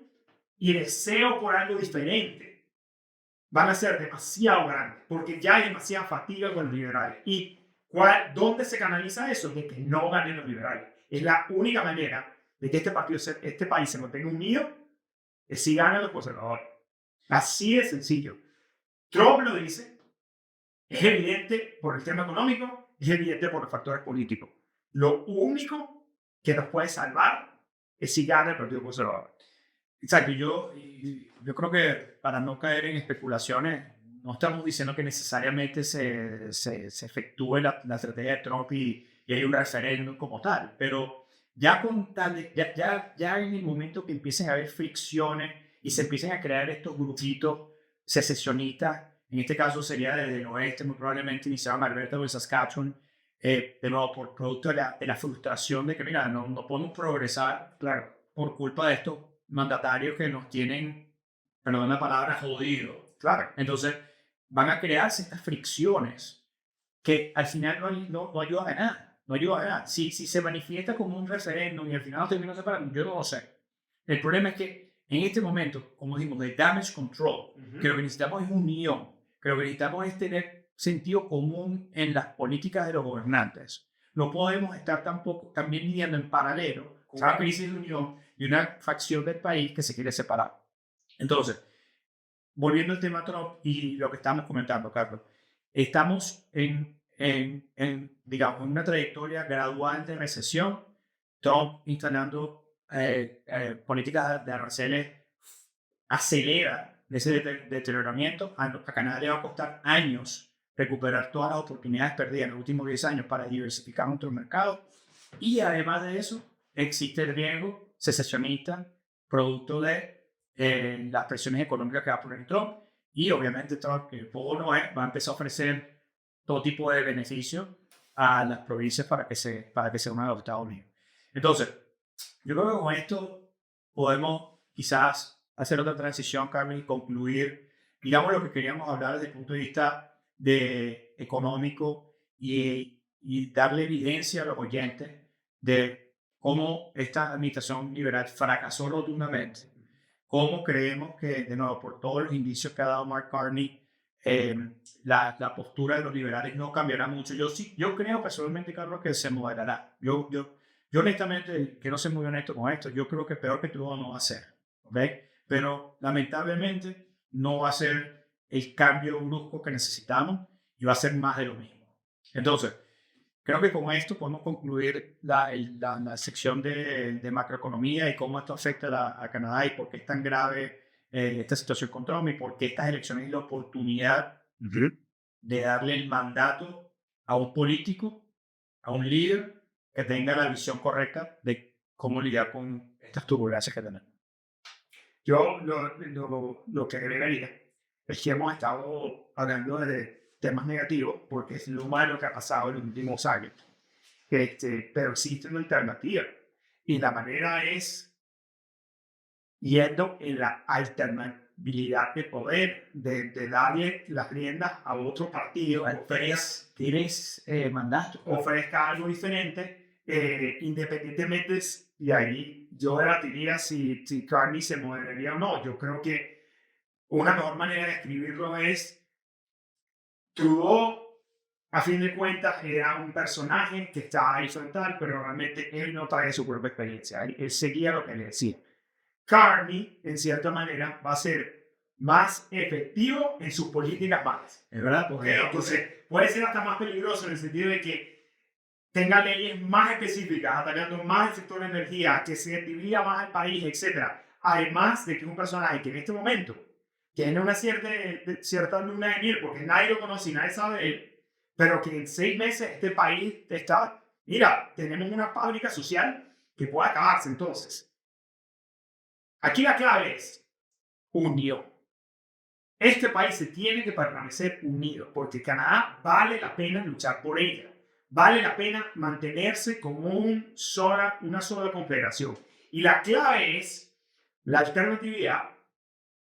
y deseo por algo diferente van a ser demasiado grandes, porque ya hay demasiada fatiga con los liberales. ¿Y dónde se canaliza eso? De que no ganen los liberales. Es la única manera de que este país se mantenga unido, es si ganan los conservadores. Así de sencillo. Trump lo dice, es evidente por el tema económico, es evidente por los factores políticos. Lo único que nos puede salvar es si gana el Partido Conservador. Exacto, yo creo que para no caer en especulaciones, no estamos diciendo que necesariamente se efectúe la estrategia de Trump y hay un referéndum como tal, pero ya en el momento que empiecen a haber fricciones y se empiecen a crear estos grupitos secesionistas, en este caso sería desde el oeste, muy probablemente iniciaron Alberta o Saskatchewan, de nuevo por producto de la frustración de que, mira, no podemos progresar, claro, por culpa de estos mandatarios que nos tienen, perdón la palabra, jodido. Claro. Entonces, van a crearse estas fricciones que al final no ayudan a nada. No ayudan a nada. Si se manifiesta como un referéndum y al final no termina separando, yo no lo sé. El problema es que en este momento, como dijimos, de damage control, que lo que necesitamos es unión, que lo que necesitamos es tener sentido común en las políticas de los gobernantes. No podemos estar también lidiando en paralelo una crisis de unión y una facción del país que se quiere separar. Entonces, volviendo al tema Trump y lo que estamos comentando, Carlos, estamos digamos, en una trayectoria gradual de recesión. Trump instalando políticas de aranceles acelera ese deterioramiento. A Canadá le va a costar años recuperar todas las oportunidades perdidas en los últimos 10 años para diversificar nuestro mercado. Y además de eso, existe el riesgo secesionista producto de las presiones económicas que va a poner Trump. Y obviamente Trump, que poco no es, va a empezar a ofrecer todo tipo de beneficios a las provincias para que se unan a los Estados Unidos. Entonces, yo creo que con esto podemos quizás hacer otra transición, Carmen, y concluir, digamos, lo que queríamos hablar desde el punto de vista económico y darle evidencia a los oyentes de cómo esta administración liberal fracasó rotundamente, cómo creemos que, de nuevo, por todos los indicios que ha dado Mark Carney, la postura de los liberales no cambiará mucho. Yo creo personalmente, Carlos, que se moderará. Yo honestamente, quiero ser muy honesto con esto, yo creo que peor que Trudeau no va a ser, ¿ok? Pero lamentablemente no va a ser el cambio brusco que necesitamos y va a ser más de lo mismo. Entonces, creo que con esto podemos concluir la sección de macroeconomía y cómo esto afecta a Canadá y por qué es tan grave esta situación con Trump y por qué estas elecciones y la oportunidad de darle el mandato a un político, a un líder que tenga la visión correcta de cómo lidiar con estas turbulencias que tenemos. Yo lo que agregaría es que hemos estado hablando de temas negativos porque es lo malo que ha pasado en los últimos años. Pero existe una alternativa y la manera es yendo en la alternabilidad de poder, de darle las riendas a otro partido, Tienes mandato. ofrezca algo diferente, independientemente, y ahí yo debatiría si Carney se moderaría o no. Yo creo que una mejor manera de escribirlo es Trudeau, a fin de cuentas, era un personaje que estaba ahí frontal, pero realmente él no traía su propia experiencia. Él seguía lo que le decía. Carney, en cierta manera, va a ser más efectivo en sus políticas malas. Es verdad, porque Entonces, puede ser hasta más peligroso en el sentido de que tenga leyes más específicas, atacando más el sector de energía, que se divida más el país, etc. Además de que es un personaje que en este momento tiene una cierta luna de miel, porque nadie lo conoce y nadie sabe de él, pero que en 6 meses este país está, mira, tenemos una fábrica social que puede acabarse. Entonces, aquí la clave es unión. Este país se tiene que permanecer unido, porque Canadá vale la pena luchar por ella. Vale la pena mantenerse como una sola confederación. Y la clave es la alternatividad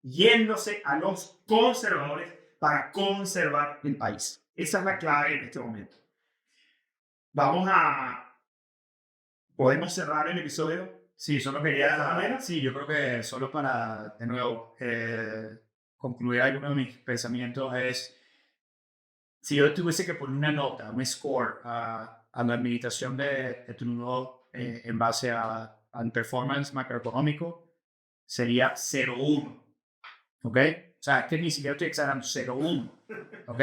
yéndose a los conservadores para conservar el país. Esa es la clave en este momento. ¿Podemos cerrar el episodio? Sí, solo quería... Sí, yo creo que solo para, de nuevo, concluir algunos de mis pensamientos es... Si yo tuviese que poner una nota, un score a la administración de Trudeau en base al performance macroeconómico, sería 0-1. ¿Ok? O sea, es que ni siquiera estoy exagerando, 0-1. ¿Ok?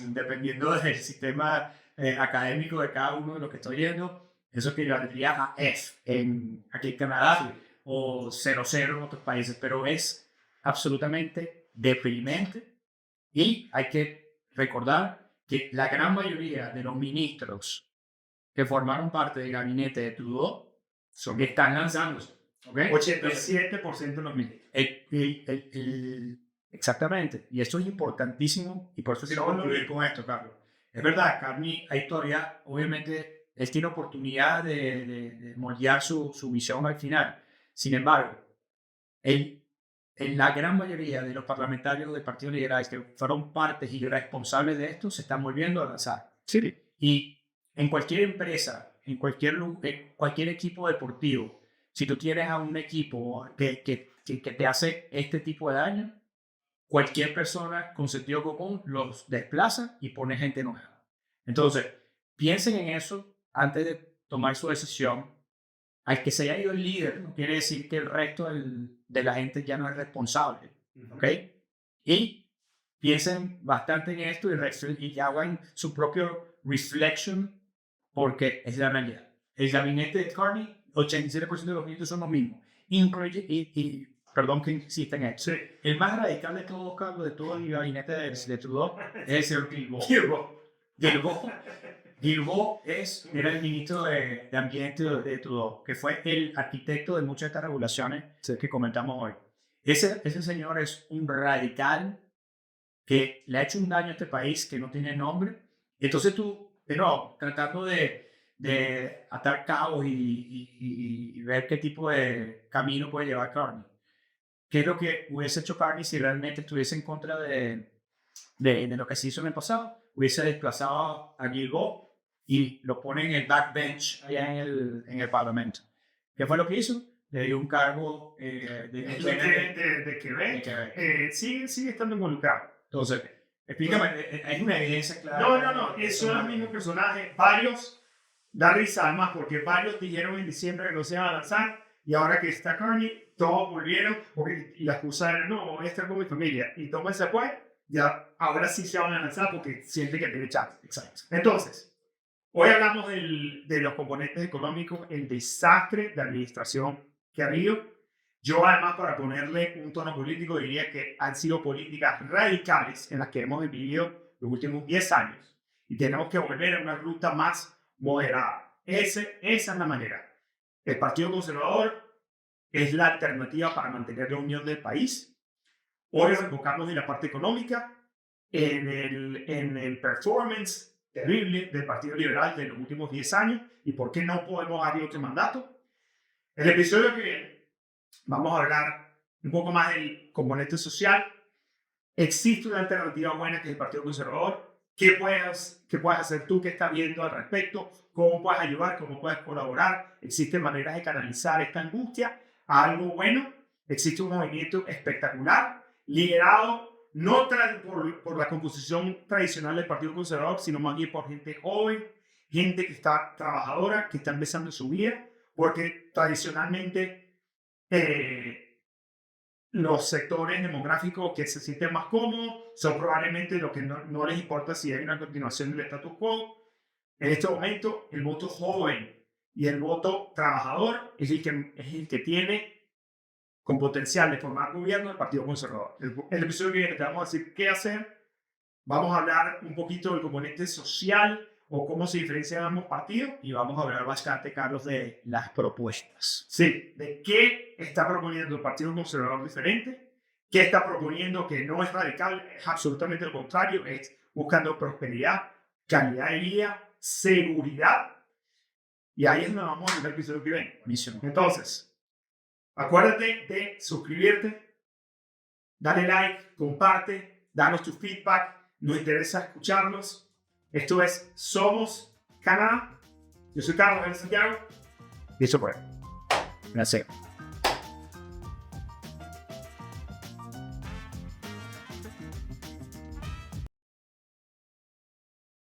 Dependiendo del sistema académico de cada uno de los que estoy yendo, eso equivaldría a F aquí en Canadá o 0-0 en otros países, pero es absolutamente deprimente y hay que recordar que la gran mayoría de los ministros que formaron parte del gabinete de Trudeau son que están lanzándose. ¿Okay? 87% de los ministros. Exactamente. Y esto es importantísimo y por eso quiero concluir con esto, Carlos. Es verdad, Carney, hay todavía, obviamente, él tiene oportunidad de moldear su visión al final. Sin embargo, en la gran mayoría de los parlamentarios del Partido Liberal que fueron partes y responsables de esto se están volviendo a lanzar. Sí. Y en cualquier empresa, en cualquier equipo deportivo, si tú tienes a un equipo que te hace este tipo de daño, cualquier persona con sentido común los desplaza y pone gente nueva. Entonces, piensen en eso antes de tomar su decisión. al que se haya ido el líder no quiere decir que el resto de la gente ya no es responsable, ¿ok? Y piensen bastante en esto y hagan su propio reflection, porque es la realidad. El gabinete de Carney, 87% de los ministros son los mismos. Perdón que insista en esto. Sí. El más radical de todos, Carlos, de todo el gabinete de Trudeau es el señor Guilbeault era el ministro de Ambiente de Trudeau, que fue el arquitecto de muchas de estas regulaciones que comentamos hoy. Ese señor es un radical que le ha hecho un daño a este país que no tiene nombre. Entonces tú, pero tratando de atar cabos y ver qué tipo de camino puede llevar Carney. ¿Qué es lo que hubiese hecho Carney si realmente estuviese en contra de lo que se hizo en el pasado? Hubiese desplazado a Guilbeault y lo pone en el backbench allá en el Parlamento. ¿Qué fue lo que hizo? Le dio un cargo de Quebec. Sigue estando involucrado. Entonces, explícame, hay una evidencia clara. No, son los mismos personajes. Varios, da risa además, porque varios dijeron en diciembre que no se iban a lanzar, y ahora que está Carney, todos volvieron, y la excusa era, no, voy a estar con mi familia, y Thomas se fue, ya, ahora sí se van a lanzar porque siente que tiene chance. Exacto. Entonces, hoy hablamos de los componentes económicos, el desastre de administración que ha habido. Yo, además, para ponerle un tono político, diría que han sido políticas radicales en las que hemos vivido los últimos 10 años. Y tenemos que volver a una ruta más moderada. Esa es la manera. El Partido Conservador es la alternativa para mantener la unión del país. Hoy nos enfocamos en la parte económica, en el performance terrible del Partido Liberal de los últimos 10 años y por qué no podemos darle otro mandato. El episodio que viene vamos a hablar un poco más del componente social. Existe una alternativa buena que es el Partido Conservador. ¿Qué puedes hacer tú? ¿Qué estás viendo al respecto? ¿Cómo puedes ayudar? ¿Cómo puedes colaborar? Existen maneras de canalizar esta angustia a algo bueno. Existe un movimiento espectacular, liderado no por la composición tradicional del Partido Conservador, sino más bien por gente joven, gente que está trabajadora, que está empezando su vida, porque tradicionalmente los sectores demográficos que se sienten más cómodos son probablemente los que no les importa si hay una continuación del status quo. En este momento, el voto joven y el voto trabajador es el que tiene con potencial de formar gobierno el Partido Conservador. El episodio que viene te vamos a decir qué hacer. Vamos a hablar un poquito del componente social o cómo se diferencian ambos partidos. Y vamos a hablar bastante, Carlos, de las propuestas. Sí, de qué está proponiendo el Partido Conservador diferente, qué está proponiendo que no es radical, es absolutamente lo contrario, es buscando prosperidad, calidad de vida, seguridad. Y ahí es donde vamos a ver el episodio que viene. Buenísimo. Entonces, acuérdate de suscribirte, dale like, comparte, danos tu feedback, nos interesa escucharlos. Esto es Somos Canadá. Yo soy Carlos de Santiago. Y eso fue. Gracias.